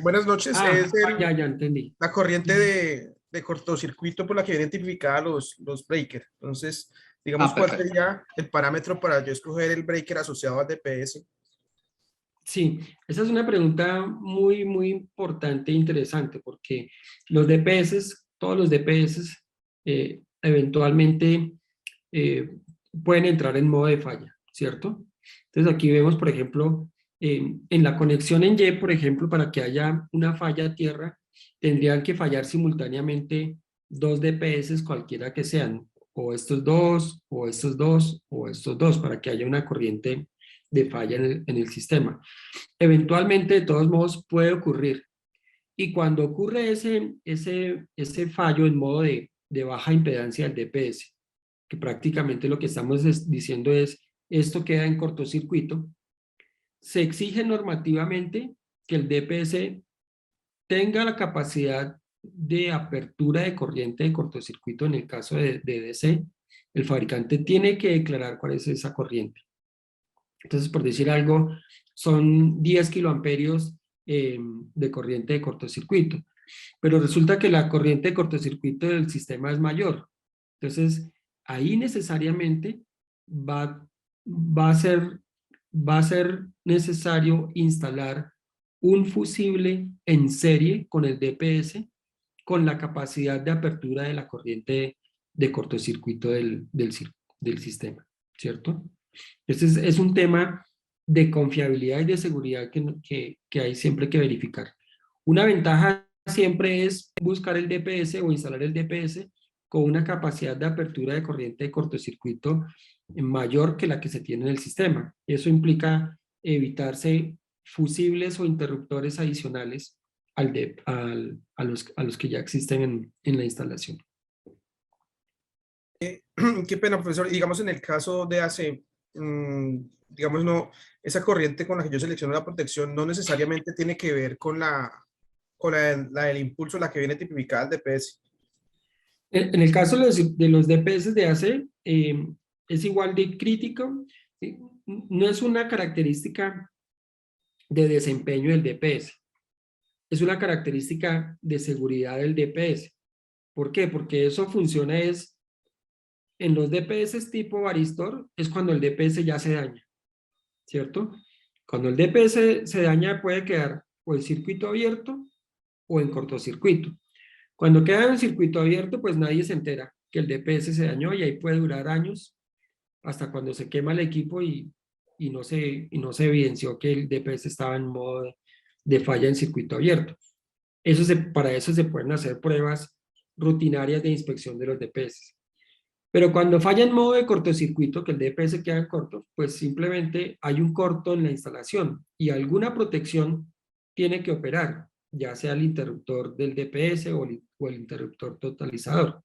buenas noches. Es ya entendí. la corriente de cortocircuito por la que viene identificada los breakers. Entonces, digamos, ¿cuál sería el parámetro para yo escoger el breaker asociado al DPS? Sí, esa es una pregunta muy, muy importante e interesante, porque los DPS, todos los DPS, eventualmente pueden entrar en modo de falla, ¿cierto? Entonces aquí vemos, por ejemplo, en la conexión en Y, por ejemplo, para que haya una falla a tierra, tendrían que fallar simultáneamente dos DPS, cualquiera que sean, o estos dos, o estos dos, o estos dos, para que haya una corriente de falla en el sistema. Eventualmente, de todos modos, puede ocurrir. Y cuando ocurre ese fallo en modo de baja impedancia del DPS, que prácticamente lo que estamos diciendo es, esto queda en cortocircuito, se exige normativamente que el DPS tenga la capacidad de apertura de corriente de cortocircuito en el caso de DC. El fabricante tiene que declarar cuál es esa corriente. Entonces, por decir algo, son 10 kiloamperios de corriente de cortocircuito, pero resulta que la corriente de cortocircuito del sistema es mayor. Entonces, ahí necesariamente va a ser necesario instalar un fusible en serie con el DPS con la capacidad de apertura de la corriente de cortocircuito del sistema, ¿cierto? Entonces es un tema de confiabilidad y de seguridad que hay siempre que verificar. Una ventaja siempre es buscar el DPS o instalar el DPS con una capacidad de apertura de corriente de cortocircuito mayor que la que se tiene en el sistema. Eso implica evitarse fusibles o interruptores adicionales a los que ya existen en la instalación. Qué pena, profesor. Digamos, en el caso de AC, digamos, no, esa corriente con la que yo selecciono la protección no necesariamente tiene que ver con la del impulso, la que viene tipificada al DPS. En el caso de los DPS de AC, es igual de crítico. ¿Sí? No es una característica de desempeño del DPS. Es una característica de seguridad del DPS. ¿Por qué? Porque eso funciona en los DPS tipo varistor, es cuando el DPS ya se daña, ¿cierto? Cuando el DPS se daña puede quedar o en circuito abierto o en cortocircuito. Cuando queda en circuito abierto, pues nadie se entera que el DPS se dañó y ahí puede durar años hasta cuando se quema el equipo y no se evidenció que el DPS estaba en modo de falla en circuito abierto. Para eso se pueden hacer pruebas rutinarias de inspección de los DPS. Pero cuando falla en modo de cortocircuito, que el DPS queda en corto, pues simplemente hay un corto en la instalación y alguna protección tiene que operar, ya sea el interruptor del DPS o el interruptor totalizador.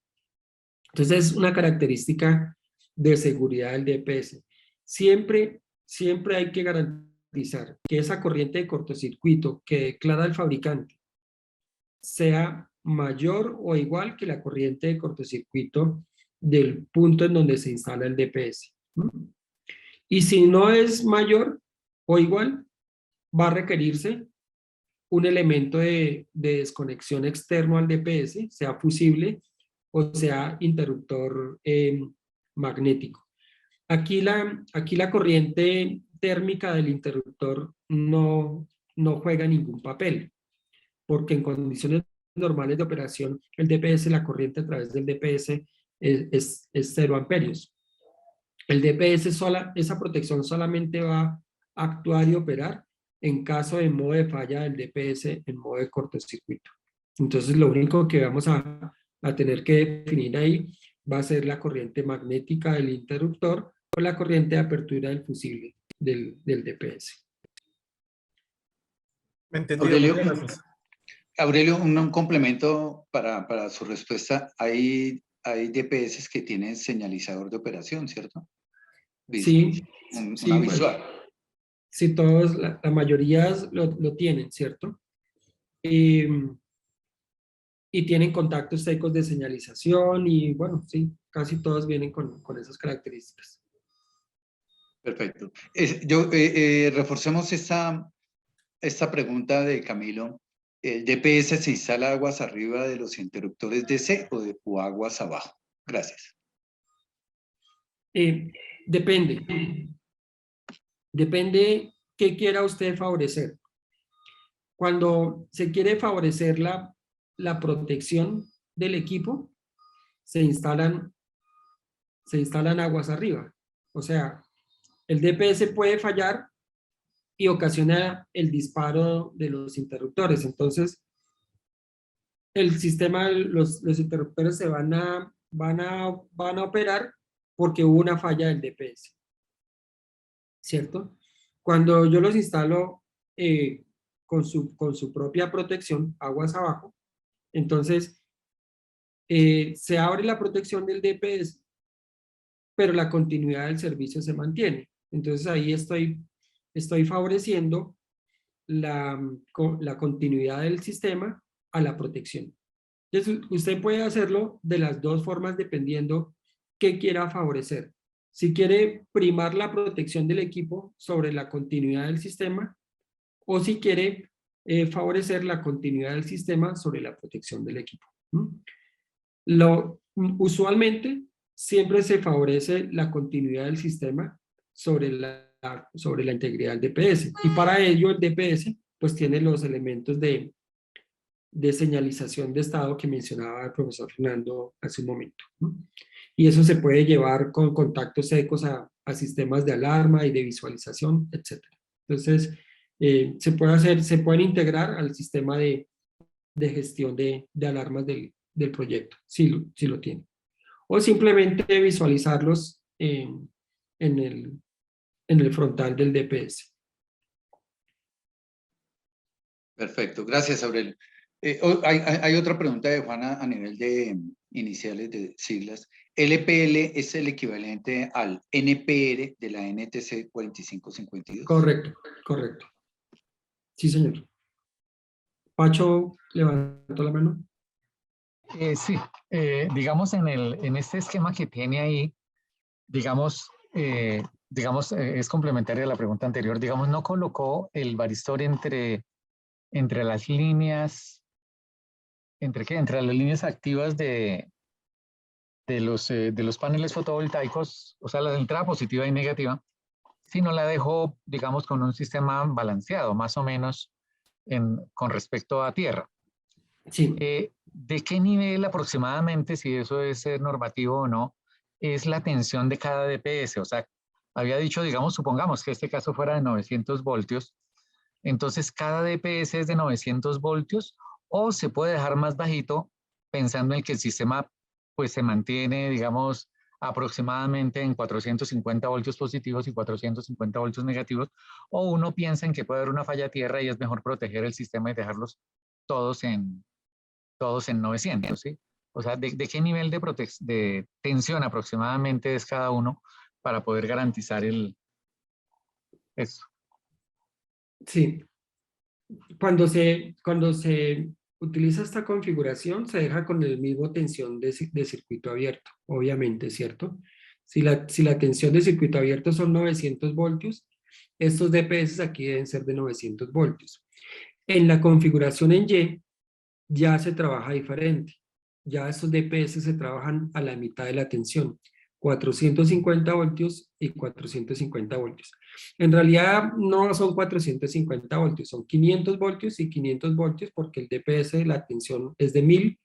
Entonces es una característica de seguridad del DPS. Siempre hay que garantizar que esa corriente de cortocircuito que declara el fabricante sea mayor o igual que la corriente de cortocircuito del punto en donde se instala el DPS. Y si no es mayor o igual, va a requerirse un elemento de desconexión externo al DPS, sea fusible o sea interruptor magnético. Aquí la corriente térmica del interruptor no juega ningún papel, porque en condiciones normales de operación, el DPS, la corriente a través del DPS es 0 amperios. El DPS esa protección solamente va a actuar y operar en caso de modo de falla del DPS en modo de cortocircuito. Entonces lo único que vamos a tener que definir ahí va a ser la corriente magnética del interruptor o la corriente de apertura del fusible del DPS. Aurelio, Aurelio, un complemento para su respuesta. Hay DPS que tienen señalizador de operación, ¿cierto? Sí. Una visual. Sí, todos, la mayoría lo tienen, ¿cierto? Y tienen contactos secos de señalización y bueno, sí, casi todos vienen con esas características. Perfecto. Reforcemos esta pregunta de Camilo. ¿El DPS se instala aguas arriba de los interruptores DC o aguas abajo? Gracias. Depende. Depende qué quiera usted favorecer. Cuando se quiere favorecer la protección del equipo, se instalan aguas arriba. O sea, el DPS puede fallar y ocasiona el disparo de los interruptores. Entonces, el sistema, los interruptores se van a van a operar porque hubo una falla del DPS, ¿cierto? Cuando yo los instalo con su propia protección, aguas abajo, entonces se abre la protección del DPS, pero la continuidad del servicio se mantiene. Entonces ahí estoy favoreciendo la continuidad del sistema a la protección. Entonces, usted puede hacerlo de las dos formas dependiendo qué quiera favorecer. Si quiere primar la protección del equipo sobre la continuidad del sistema, o si quiere favorecer la continuidad del sistema sobre la protección del equipo. Usualmente, siempre se favorece la continuidad del sistema sobre la integridad del DPS. Y para ello, el DPS pues tiene los elementos de señalización de estado que mencionaba el profesor Fernando hace un momento. Y eso se puede llevar con contactos secos a sistemas de alarma y de visualización, etc. Entonces, se pueden integrar al sistema de gestión de alarmas del proyecto, si lo tiene. O simplemente visualizarlos en el frontal del DPS. Perfecto, gracias, Aurelio. Hay otra pregunta de Juana a nivel de iniciales de siglas. ¿LPL es el equivalente al NPR de la NTC 4552? Correcto. Sí, señor. Pacho, levantó la mano. Sí, digamos en este esquema que tiene ahí, digamos, es complementaria a la pregunta anterior, digamos, no colocó el varistor entre las líneas, entre las líneas activas de los paneles fotovoltaicos, o sea, la entrada positiva y negativa, sino la dejó, digamos, con un sistema balanceado, más o menos, con respecto a tierra. Sí. ¿De qué nivel aproximadamente, si eso es normativo o no, es la tensión de cada DPS? O sea, había dicho, digamos, supongamos que este caso fuera de 900 voltios, entonces cada DPS es de 900 voltios, o se puede dejar más bajito pensando en que el sistema pues se mantiene, digamos, aproximadamente en 450 voltios positivos y 450 voltios negativos, o uno piensa en que puede haber una falla a tierra y es mejor proteger el sistema y dejarlos todos en 900, ¿sí? O sea, ¿de qué nivel de tensión aproximadamente es cada uno para poder garantizar eso? Sí. Cuando se utiliza esta configuración, se deja con el mismo tensión de circuito abierto, obviamente, ¿cierto? Si la tensión de circuito abierto son 900 voltios, estos DPS aquí deben ser de 900 voltios. En la configuración en Y, ya se trabaja diferente. Ya estos DPS se trabajan a la mitad de la tensión, 450 voltios y 450 voltios. En realidad no son 450 voltios, son 500 voltios y 500 voltios porque el DPS, la tensión es de 1000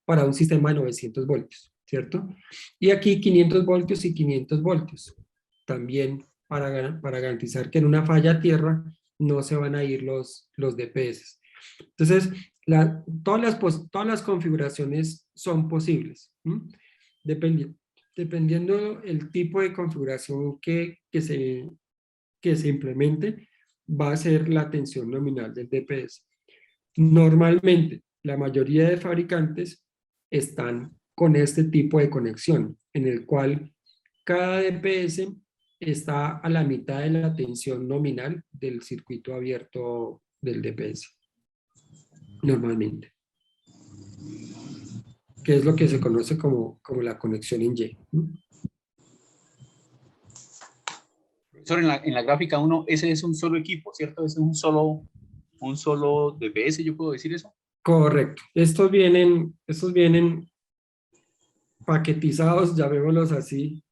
para un sistema de 900 voltios, ¿cierto? Y aquí 500 voltios y 500 voltios. También para garantizar que en una falla a tierra no se van a ir los DPS. Entonces, todas las configuraciones son posibles, dependiendo el tipo de configuración que se implemente, va a ser la tensión nominal del DPS. Normalmente, la mayoría de fabricantes están con este tipo de conexión, en el cual cada DPS está a la mitad de la tensión nominal del circuito abierto del DPS. Normalmente. Que es lo que se conoce como la conexión en Y. Profesor, en la gráfica 1, ese es un solo equipo, ¿cierto? Ese es un solo DPS, ¿yo puedo decir eso? Correcto. Estos vienen paquetizados, llamémoslos así.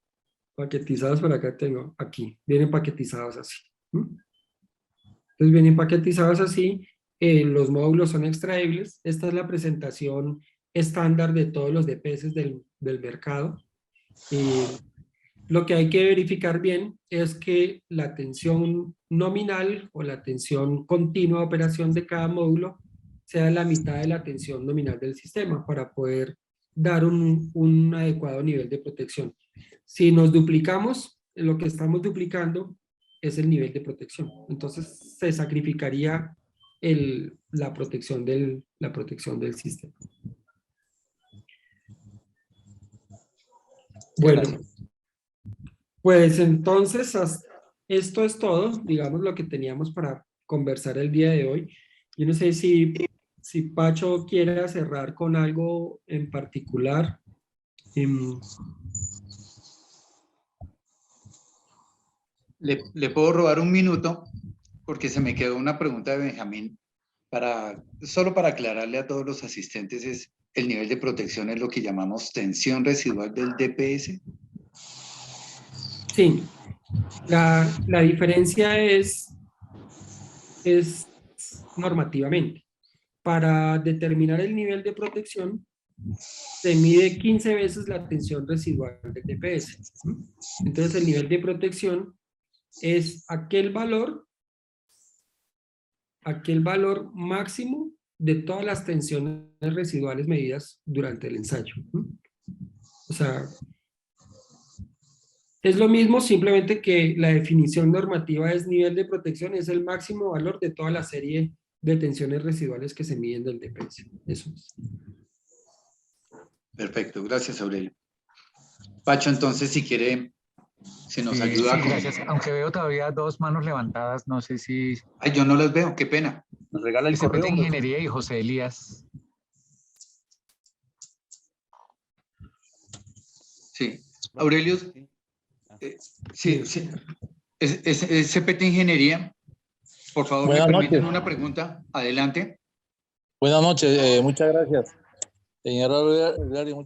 Paquetizados, por acá tengo, aquí. Vienen paquetizados así. Entonces vienen paquetizados así. Los módulos son extraíbles. Esta es la presentación estándar de todos los DPS del mercado. Lo que hay que verificar bien es que la tensión nominal o la tensión continua de operación de cada módulo sea la mitad de la tensión nominal del sistema para poder dar un adecuado nivel de protección. Si nos duplicamos, lo que estamos duplicando es el nivel de protección. Entonces se sacrificaría la protección del sistema. Bueno, pues entonces esto es todo, digamos, lo que teníamos para conversar el día de hoy. Yo no sé si Pacho quiere cerrar con algo en particular. Le puedo robar un minuto porque se me quedó una pregunta de Benjamín. Solo para aclararle a todos los asistentes, el nivel de protección es lo que llamamos tensión residual del DPS. Sí, la diferencia es normativamente. Para determinar el nivel de protección, se mide 15 veces la tensión residual del DPS. Entonces, el nivel de protección es aquel valor máximo de todas las tensiones residuales medidas durante el ensayo. O sea, es lo mismo, simplemente que la definición normativa es nivel de protección, es el máximo valor de toda la serie de tensiones residuales que se miden del DPS. Eso es. Perfecto, gracias Aurelio. Pacho, entonces si quiere, se nos ayuda. Sí, gracias. Aunque veo todavía 2 manos levantadas, no sé si... Ay, yo no las veo, qué pena. Nos regala el CPT correo. Ingeniería y José Elías. Sí, Aurelio, sí. Es CPT Ingeniería. Por favor, Buenas me permiten noches. una pregunta. Adelante. Buenas noches, muchas gracias. Señor Aurelio,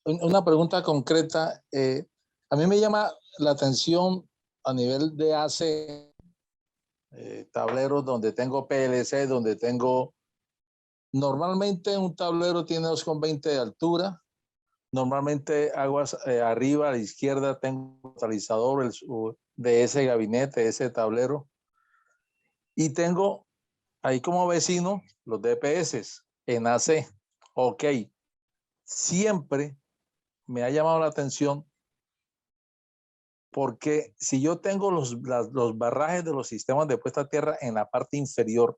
una pregunta concreta. A mí me llama la atención a nivel de AC, tableros donde tengo PLC, donde tengo... Normalmente un tablero tiene 2,20 de altura. Normalmente aguas arriba a la izquierda tengo un totalizador de ese gabinete, de ese tablero. Y tengo ahí como vecino los DPS en AC. Ok. Siempre me ha llamado la atención porque si yo tengo los barrajes de los sistemas de puesta a tierra en la parte inferior,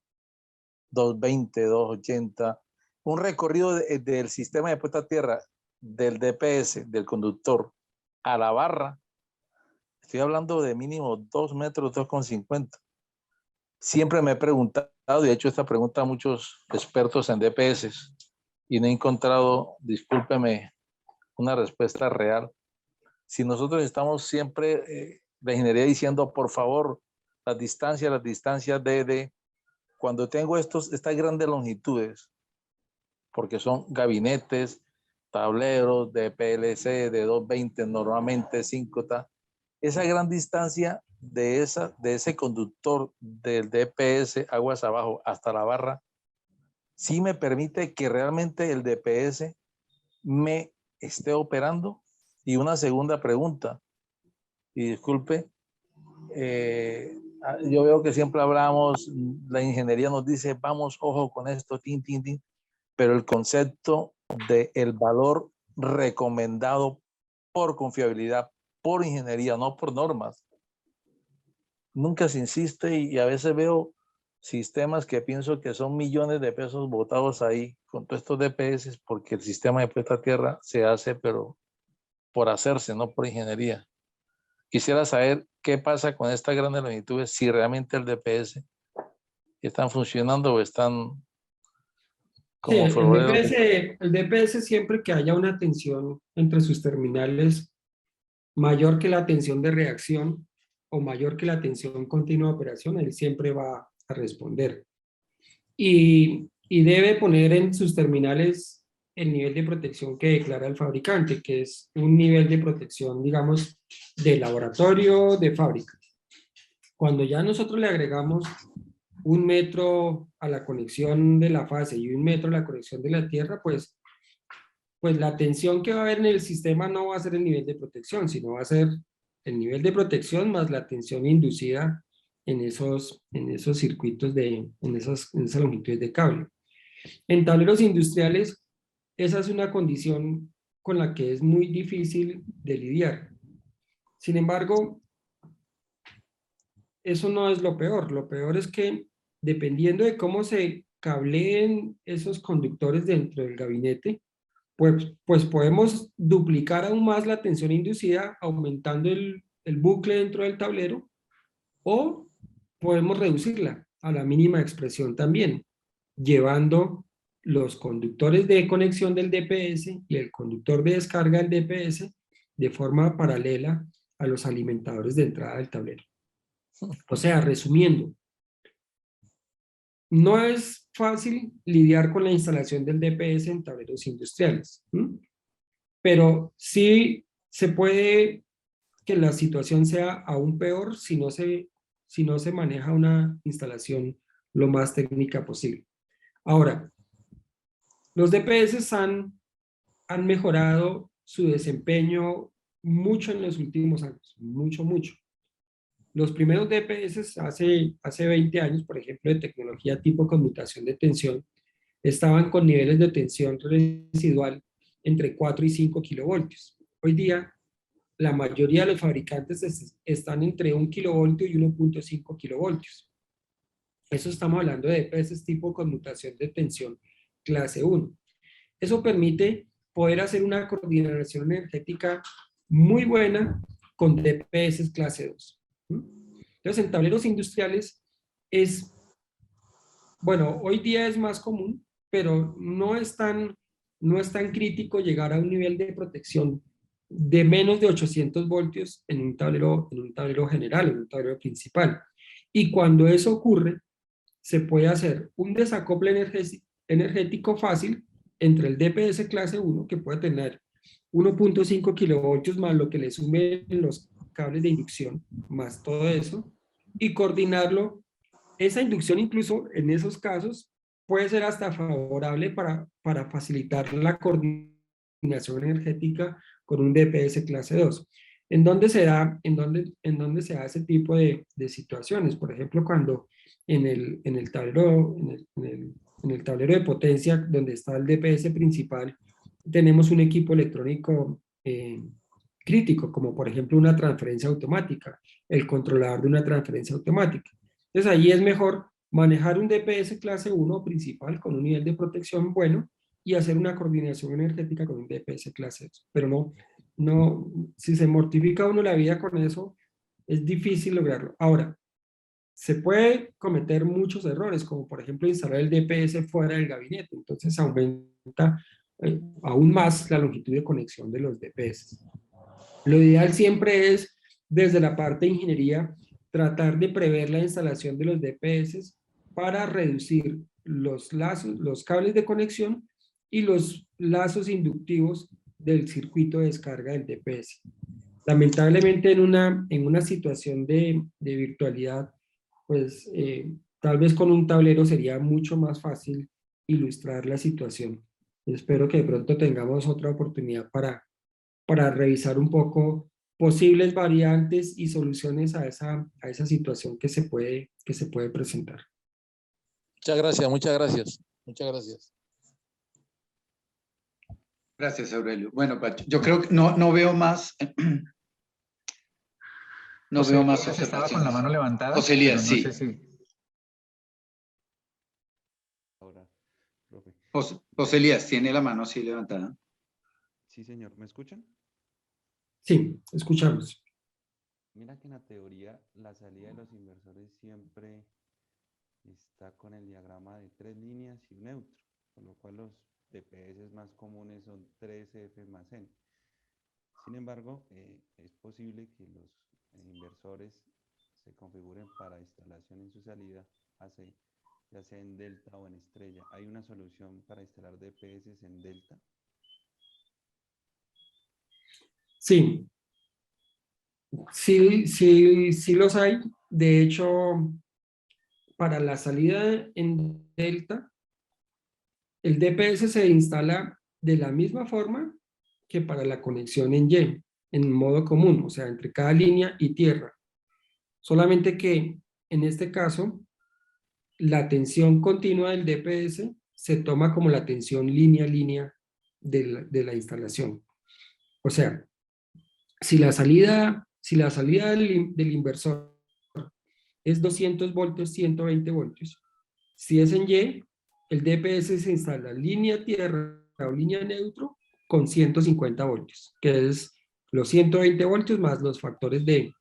220, 280, un recorrido del sistema de puesta a tierra del DPS, del conductor, a la barra, estoy hablando de mínimo 2 metros, 2,50. Siempre me he preguntado, y he hecho esta pregunta a muchos expertos en DPS, y no he encontrado, discúlpeme, una respuesta real. Si nosotros estamos siempre de ingeniería diciendo, por favor, las distancias de cuando tengo estas grandes longitudes, porque son gabinetes, tableros de PLC de 220, normalmente 5, esa gran distancia de ese conductor del DPS aguas abajo hasta la barra, sí me permite que realmente el DPS me esté operando. Y una segunda pregunta, y disculpe, yo veo que siempre hablamos, la ingeniería nos dice, vamos, ojo con esto, tin, tin, tin, pero el concepto del valor recomendado por confiabilidad, por ingeniería, no por normas, nunca se insiste, y a veces veo sistemas que pienso que son millones de pesos botados ahí con todos estos DPS porque el sistema de puesta a tierra se hace, pero por hacerse, no por ingeniería. Quisiera saber qué pasa con estas grandes longitudes, si realmente el DPS están funcionando o están como sí, el DPS siempre que haya una tensión entre sus terminales mayor que la tensión de reacción o mayor que la tensión continua de operación, él siempre va a responder. Y debe poner en sus terminales el nivel de protección que declara el fabricante, que es un nivel de protección, digamos, de laboratorio, de fábrica. Cuando ya nosotros le agregamos 1 metro a la conexión de la fase y 1 metro a la conexión de la tierra, pues la tensión que va a haber en el sistema no va a ser el nivel de protección, sino va a ser el nivel de protección más la tensión inducida en esos circuitos, en esas longitudes de cable. En tableros industriales, esa es una condición con la que es muy difícil de lidiar. Sin embargo, eso no es lo peor. Lo peor es que dependiendo de cómo se cableen esos conductores dentro del gabinete, pues podemos duplicar aún más la tensión inducida aumentando el bucle dentro del tablero, o podemos reducirla a la mínima expresión también, llevando los conductores de conexión del DPS y el conductor de descarga del DPS de forma paralela a los alimentadores de entrada del tablero. O sea, resumiendo, no es fácil lidiar con la instalación del DPS en tableros industriales, pero sí se puede que la situación sea aún peor si no se maneja una instalación lo más técnica posible. Ahora, los DPS han mejorado su desempeño mucho en los últimos años, mucho. Los primeros DPS hace 20 años, por ejemplo, de tecnología tipo conmutación de tensión, estaban con niveles de tensión residual entre 4 y 5 kilovoltios. Hoy día, la mayoría de los fabricantes están entre 1 kilovoltio y 1.5 kilovoltios. Eso estamos hablando de DPS tipo conmutación de tensión clase 1. Eso permite poder hacer una coordinación energética muy buena con DPS clase 2. Entonces, en tableros industriales bueno, hoy día es más común, pero no es tan crítico llegar a un nivel de protección de menos de 800 voltios en un tablero general, en un tablero principal. Y cuando eso ocurre, se puede hacer un desacople energético fácil entre el DPS clase 1, que puede tener 1.5 kilovoltios más lo que le sumen los cables de inducción, más todo eso, y coordinarlo. Esa inducción incluso en esos casos puede ser hasta favorable para facilitar la coordinación energética con un DPS clase 2. ¿En dónde se da ese tipo de situaciones? Por ejemplo, cuando en el tablero de potencia, donde está el DPS principal, tenemos un equipo electrónico crítico, como por ejemplo una transferencia automática, el controlador de una transferencia automática. Entonces ahí es mejor manejar un DPS clase 1 principal con un nivel de protección bueno y hacer una coordinación energética con un DPS clase 2. Pero si se mortifica uno la vida con eso, es difícil lograrlo. Ahora, se puede cometer muchos errores, como por ejemplo instalar el DPS fuera del gabinete, entonces aumenta aún más la longitud de conexión de los DPS. Lo ideal siempre es, desde la parte de ingeniería, tratar de prever la instalación de los DPS para reducir los lazos, los cables de conexión y los lazos inductivos del circuito de descarga del DPS. Lamentablemente en una situación de virtualidad, pues tal vez con un tablero sería mucho más fácil ilustrar la situación. Espero que de pronto tengamos otra oportunidad para revisar un poco posibles variantes y soluciones a esa situación que se puede presentar. Muchas gracias, muchas gracias. Muchas gracias. Gracias, Aurelio. Bueno, Pacho, yo creo que no veo más. No veo más observaciones. Estaba con la mano levantada. José Elías, no sí. sé si... Ahora, profe. José Elías, ¿tiene la mano así levantada? Sí, señor. ¿Me escuchan? Sí, escuchamos. Mira que en la teoría la salida de los inversores siempre está con el diagrama de 3 líneas y un neutro, con lo cual los DPS más comunes son 3F más N. Sin embargo, es posible que los inversores se configuren para instalación en su salida AC, ya sea en delta o en estrella. ¿Hay una solución para instalar DPS en delta? Sí, sí los hay. De hecho, para la salida en delta, el DPS se instala de la misma forma que para la conexión en Y, en modo común, o sea, entre cada línea y tierra. Solamente que en este caso, la tensión continua del DPS se toma como la tensión línea-línea de la instalación. O sea, si la salida del inversor es 200 voltios, 120 voltios, si es en Y, el DPS se instala línea tierra o línea neutro con 150 voltios, que es los 120 voltios más los factores de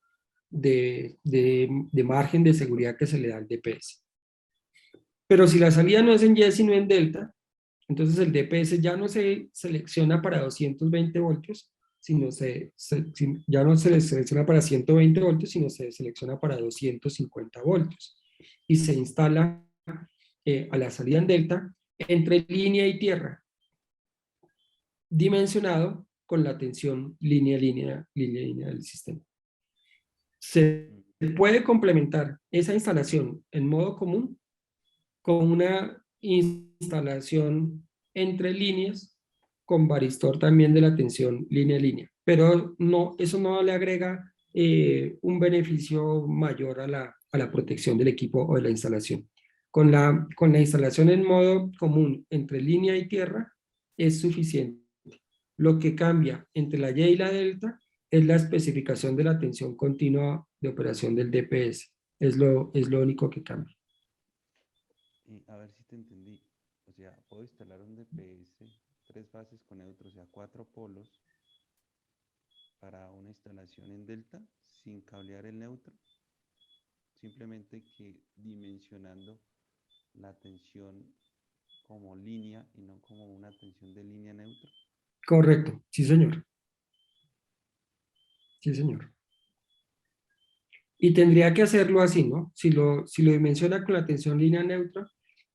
margen de seguridad que se le da al DPS. Pero si la salida no es en Y, sino en delta, entonces el DPS ya no se selecciona para 220 voltios, ya no se selecciona para 120 voltios, sino se selecciona para 250 voltios. Y se instala a la salida en delta entre línea y tierra, dimensionado con la tensión línea del sistema. Se puede complementar esa instalación en modo común con una instalación entre líneas con varistor también de la tensión línea, pero no, eso no le agrega un beneficio mayor a la protección del equipo o de la instalación. Con la instalación en modo común entre línea y tierra es suficiente. Lo que cambia entre la Y y la delta es la especificación de la tensión continua de operación del DPS. Es lo único que cambia. A ver si te entendí. O sea, puedo instalar un DPS, 3 fases con neutro, o sea, 4 polos, para una instalación en delta, sin cablear el neutro. Simplemente que dimensionando la tensión como línea y no como una tensión de línea neutra. Correcto, sí señor. Sí señor. Y tendría que hacerlo así, ¿no? Si lo dimensiona con la tensión línea neutra,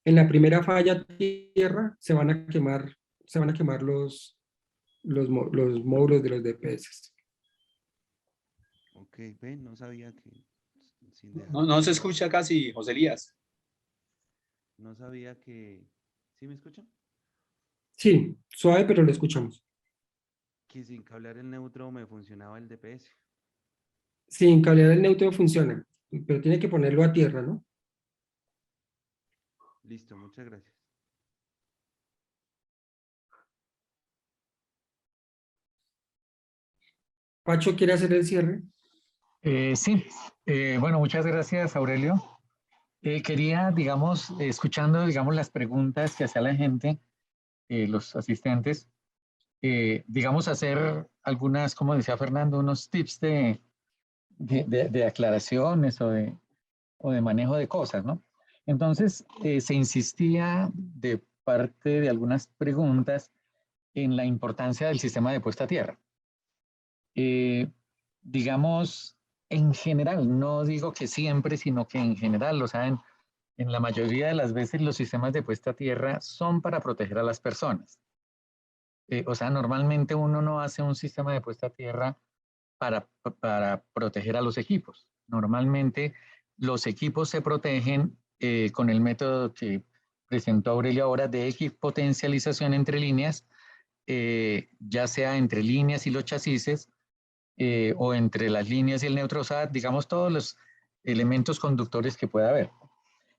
en la primera falla tierra se van a quemar los módulos de los DPS. Ok, ven, no sabía que... No se escucha casi, José Elías. No sabía que... ¿Sí me escuchan? Sí, suave, pero lo escuchamos. Que sin cablear el neutro me funcionaba el DPS. Sin cablear el neutro funciona, pero tiene que ponerlo a tierra, ¿no? Listo, muchas gracias. Pacho, ¿quiere hacer el cierre? Sí, bueno, muchas gracias, Aurelio. Quería, digamos, escuchando, digamos, las preguntas que hacía la gente, los asistentes, digamos, hacer algunas, como decía Fernando, unos tips de aclaraciones o de manejo de cosas, ¿no? Entonces, se insistía de parte de algunas preguntas en la importancia del sistema de puesta a tierra. Digamos, en general, no digo que siempre, sino que en general, lo saben, en la mayoría de las veces los sistemas de puesta a tierra son para proteger a las personas. O sea, normalmente uno no hace un sistema de puesta a tierra para proteger a los equipos. Normalmente los equipos se protegen con el método que presentó Aurelio ahora de equipotencialización entre líneas, ya sea entre líneas y los chasis, o entre las líneas y el neutro, o sea, digamos todos los elementos conductores que pueda haber.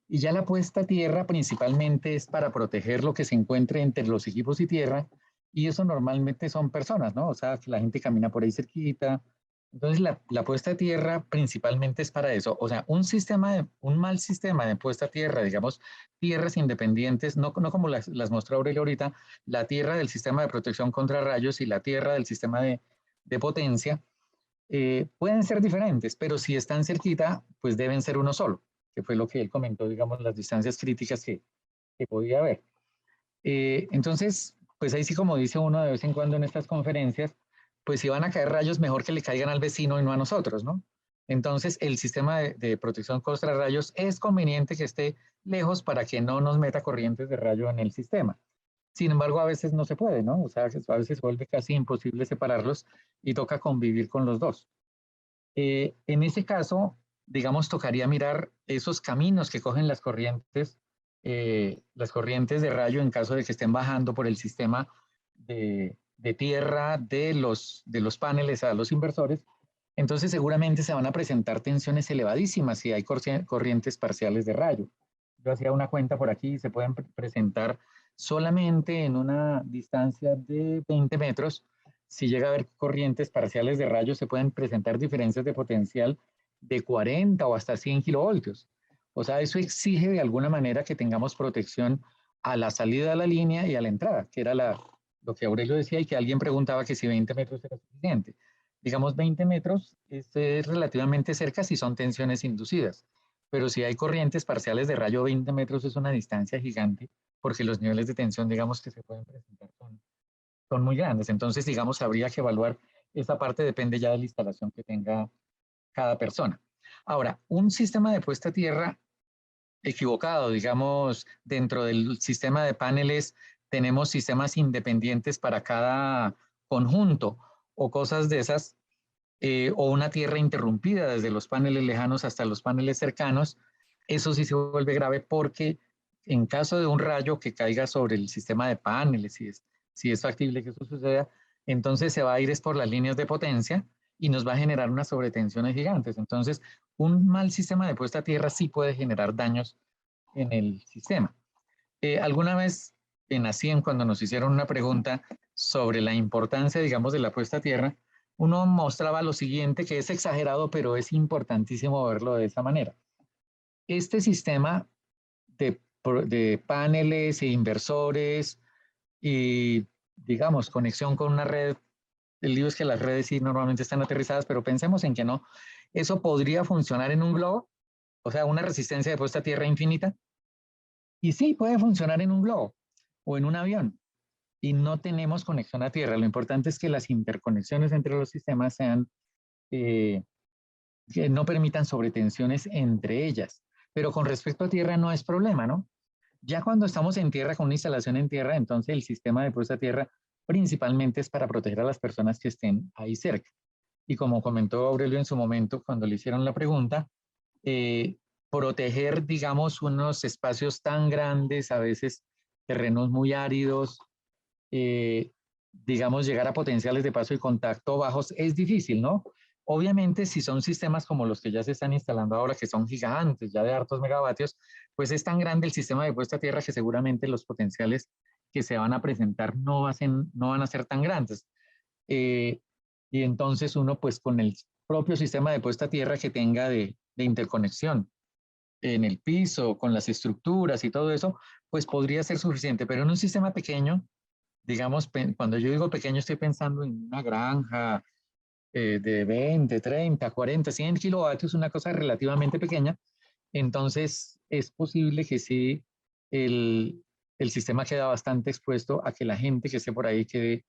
Y ya la puesta a tierra principalmente es para proteger lo que se encuentre entre los equipos y tierra, y eso normalmente son personas, ¿no? O sea, que la gente camina por ahí cerquita. Entonces, la puesta a tierra principalmente es para eso. O sea, un mal sistema de puesta a tierra, digamos, tierras independientes, no como las mostró Aurelio ahorita, la tierra del sistema de protección contra rayos y la tierra del sistema de potencia, pueden ser diferentes, pero si están cerquita, pues deben ser uno solo, que fue lo que él comentó, digamos, las distancias críticas que podía haber. Entonces, pues ahí sí, como dice uno de vez en cuando en estas conferencias, pues si van a caer rayos, mejor que le caigan al vecino y no a nosotros, ¿no? Entonces, el sistema de protección contra rayos es conveniente que esté lejos para que no nos meta corrientes de rayo en el sistema. Sin embargo, a veces no se puede, ¿no? O sea, a veces vuelve casi imposible separarlos y toca convivir con los dos. En ese caso, digamos, tocaría mirar esos caminos que cogen las corrientes de rayo en caso de que estén bajando por el sistema de tierra de los paneles a los inversores. Entonces, seguramente se van a presentar tensiones elevadísimas si hay corrientes parciales de rayo. Yo hacía una cuenta por aquí, se pueden presentar solamente en una distancia de 20 metros, si llega a haber corrientes parciales de rayos, se pueden presentar diferencias de potencial de 40 o hasta 100 kilovoltios. O sea, eso exige de alguna manera que tengamos protección a la salida de la línea y a la entrada, que era lo que Aurelio decía y que alguien preguntaba que si 20 metros era suficiente. Digamos, 20 metros es relativamente cerca si son tensiones inducidas, pero si hay corrientes parciales de rayo, 20 metros es una distancia gigante, porque los niveles de tensión, digamos, que se pueden presentar son muy grandes. Entonces, digamos, habría que evaluar esa parte, depende ya de la instalación que tenga cada persona. Ahora, un sistema de puesta a tierra equivocado, digamos, dentro del sistema de paneles tenemos sistemas independientes para cada conjunto o cosas de esas, o una tierra interrumpida desde los paneles lejanos hasta los paneles cercanos. Eso sí se vuelve grave porque en caso de un rayo que caiga sobre el sistema de paneles, si es factible que eso suceda, entonces se va a ir es por las líneas de potencia y nos va a generar unas sobretensiones gigantes. Entonces, un mal sistema de puesta a tierra sí puede generar daños en el sistema. Alguna vez en ASIEM, cuando nos hicieron una pregunta sobre la importancia, digamos, de la puesta a tierra, uno mostraba lo siguiente, que es exagerado, pero es importantísimo verlo de esa manera. Este sistema de paneles e inversores y, digamos, conexión con una red, el lío es que las redes sí normalmente están aterrizadas, pero pensemos en que no. ¿Eso podría funcionar en un globo? O sea, una resistencia de puesta a tierra infinita. Y sí, puede funcionar en un globo o en un avión. Y no tenemos conexión a tierra. Lo importante es que las interconexiones entre los sistemas sean, que no permitan sobretensiones entre ellas. Pero con respecto a tierra no es problema, ¿no? Ya cuando estamos en tierra, con una instalación en tierra, entonces el sistema de puesta a tierra principalmente es para proteger a las personas que estén ahí cerca. Y como comentó Aurelio en su momento, cuando le hicieron la pregunta, proteger, digamos, unos espacios tan grandes, a veces terrenos muy áridos, digamos, llegar a potenciales de paso y contacto bajos es difícil, ¿no? Obviamente, si son sistemas como los que ya se están instalando ahora, que son gigantes, ya de hartos megavatios, pues es tan grande el sistema de puesta a tierra que seguramente los potenciales que se van a presentar no van a ser tan grandes. Y entonces uno, pues con el propio sistema de puesta a tierra que tenga de interconexión en el piso, con las estructuras y todo eso, pues podría ser suficiente. Pero en un sistema pequeño, digamos, cuando yo digo pequeño estoy pensando en una granja de 20, 30, 40, 100 kilovatios, una cosa relativamente pequeña. Entonces es posible que sí el sistema queda bastante expuesto a que la gente que esté por ahí quede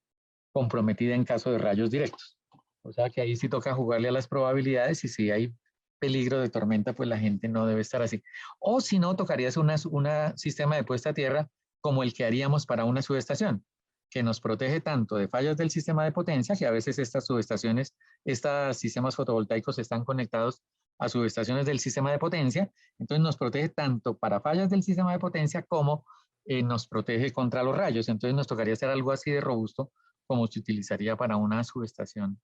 comprometida en caso de rayos directos. O sea que ahí sí toca jugarle a las probabilidades y si hay peligro de tormenta, pues la gente no debe estar así. O si no, tocaría hacer un sistema de puesta a tierra como el que haríamos para una subestación, que nos protege tanto de fallas del sistema de potencia, que a veces estas subestaciones, estos sistemas fotovoltaicos están conectados a subestaciones del sistema de potencia, entonces nos protege tanto para fallas del sistema de potencia como nos protege contra los rayos. Entonces nos tocaría hacer algo así de robusto como se utilizaría para una subestación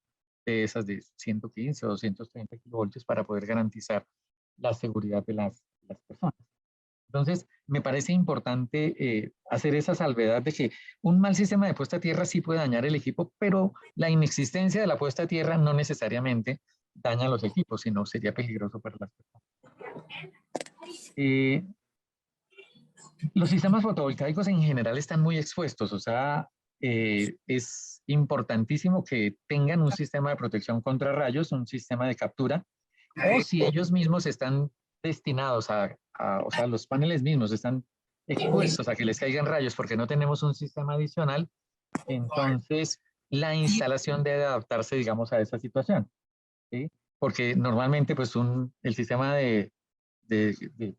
de esas de 115 o 230 kilovoltios para poder garantizar la seguridad de las personas. Entonces, me parece importante hacer esa salvedad de que un mal sistema de puesta a tierra sí puede dañar el equipo, pero la inexistencia de la puesta a tierra no necesariamente daña los equipos, sino sería peligroso para las personas. Los sistemas fotovoltaicos en general están muy expuestos, o sea, es importantísimo que tengan un sistema de protección contra rayos, un sistema de captura, o si ellos mismos están destinados o sea, los paneles mismos están expuestos a que les caigan rayos porque no tenemos un sistema adicional, entonces la instalación debe adaptarse, digamos, a esa situación, ¿sí? Porque normalmente, pues, el sistema de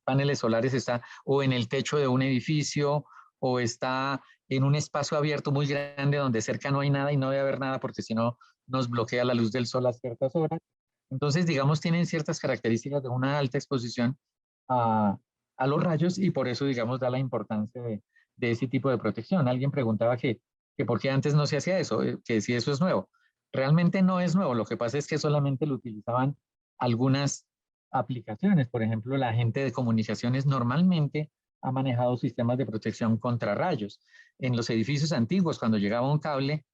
paneles solares está o en el techo de un edificio o está en un espacio abierto muy grande donde cerca no hay nada y no debe haber nada porque si no nos bloquea la luz del sol a ciertas horas. Entonces, digamos, tienen ciertas características de una alta exposición a los rayos y por eso, digamos, da la importancia de ese tipo de protección. Alguien preguntaba que por qué antes no se hacía eso, que si eso es nuevo. Realmente no es nuevo, lo que pasa es que solamente lo utilizaban algunas aplicaciones. Por ejemplo, la gente de comunicaciones normalmente ha manejado sistemas de protección contra rayos. En los edificios antiguos, cuando llegaba un cable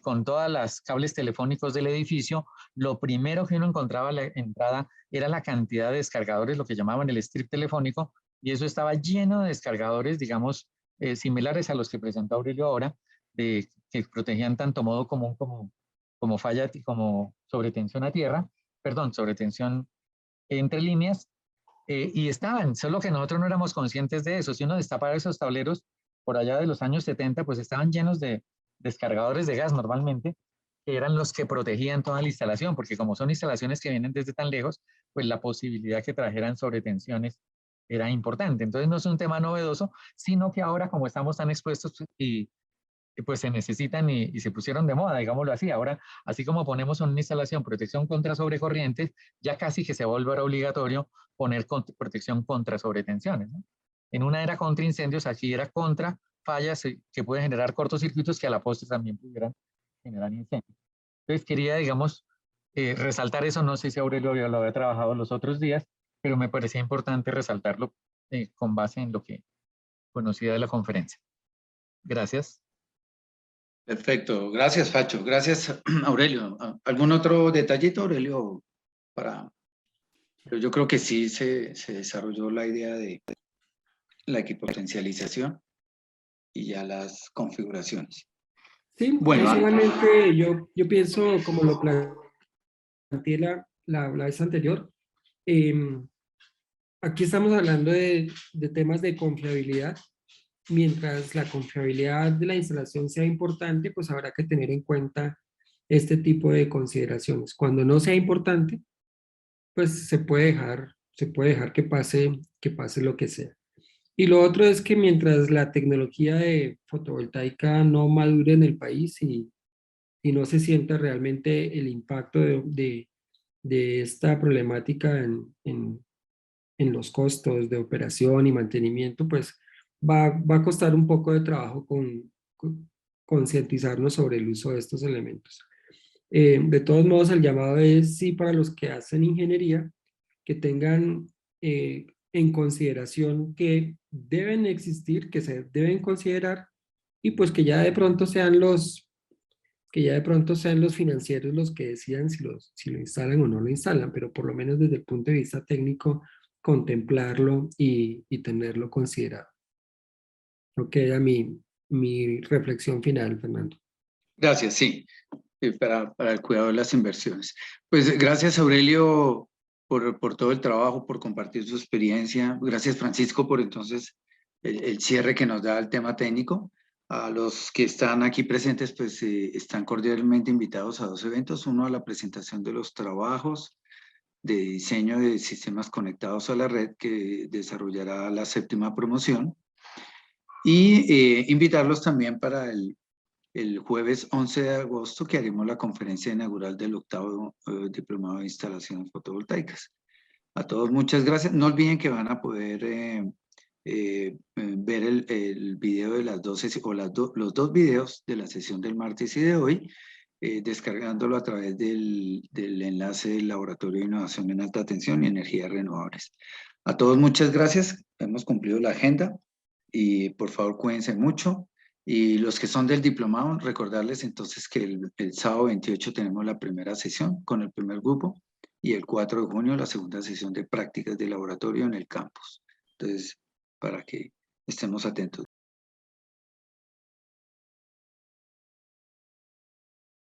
con todas las cables telefónicos del edificio, lo primero que uno encontraba a la entrada era la cantidad de descargadores, lo que llamaban el strip telefónico, y eso estaba lleno de descargadores, digamos, similares a los que presentó Aurelio ahora, que protegían tanto modo común como falla, como sobretensión a tierra, perdón, sobretensión entre líneas, y estaban, solo que nosotros no éramos conscientes de eso. Si uno destapaba esos tableros por allá de los años 70, pues estaban llenos de descargadores de gas normalmente, que eran los que protegían toda la instalación, porque como son instalaciones que vienen desde tan lejos, pues la posibilidad que trajeran sobretensiones era importante. Entonces no es un tema novedoso, sino que ahora como estamos tan expuestos y pues se necesitan y se pusieron de moda, digámoslo así. Ahora, así como ponemos en una instalación protección contra sobrecorrientes, ya casi que se vuelve obligatorio poner protección contra sobretensiones, ¿no? En una era contra incendios, aquí era contra fallas que pueden generar cortocircuitos que a la postre también pudieran generar incendios. Entonces quería, digamos, resaltar eso. No sé si Aurelio lo había trabajado los otros días, pero me parecía importante resaltarlo con base en lo que conocía de la conferencia. Gracias. Perfecto, gracias Facho, gracias Aurelio. ¿Algún otro detallito, Aurelio? Pero yo creo que sí se desarrolló la idea de la equipotencialización y ya las configuraciones. Sí, Bueno, solamente yo pienso, como lo planteé la vez anterior, aquí estamos hablando de temas de confiabilidad. Mientras la confiabilidad de la instalación sea importante, pues habrá que tener en cuenta este tipo de consideraciones. Cuando no sea importante, pues se puede dejar que pase lo que sea. Y lo otro es que mientras la tecnología de fotovoltaica no madure en el país y no se sienta realmente el impacto de esta problemática en los costos de operación y mantenimiento, pues va a costar un poco de trabajo concientizarnos sobre el uso de estos elementos. De todos modos, el llamado es sí para los que hacen ingeniería, que tengan en consideración que deben existir, que se deben considerar, y pues que ya de pronto sean los financieros los que decidan si lo instalan o no lo instalan, pero por lo menos desde el punto de vista técnico, contemplarlo y tenerlo considerado. Creo que era mi reflexión final, Fernando. gracias, sí, para el cuidado de las inversiones. Pues gracias Aurelio por todo el trabajo, por compartir su experiencia. Gracias Francisco por entonces el cierre que nos da el tema técnico. A los que están aquí presentes, pues están cordialmente invitados a dos eventos. Uno, a la presentación de los trabajos de diseño de sistemas conectados a la red que desarrollará la 7ª promoción. Y invitarlos también para el jueves 11 de agosto, que haremos la conferencia inaugural del 8º Diplomado de Instalaciones Fotovoltaicas. A todos muchas gracias. No olviden que van a poder ver el video de las 12 o los dos videos de la sesión del martes y de hoy, descargándolo a través del enlace del Laboratorio de Innovación en Alta Tensión y Energías Renovables. A todos muchas gracias. Hemos cumplido la agenda y por favor cuídense mucho. Y los que son del diplomado, recordarles entonces que el sábado 28 tenemos la primera sesión con el primer grupo y el 4 de junio la segunda sesión de prácticas de laboratorio en el campus. Entonces, para que estemos atentos.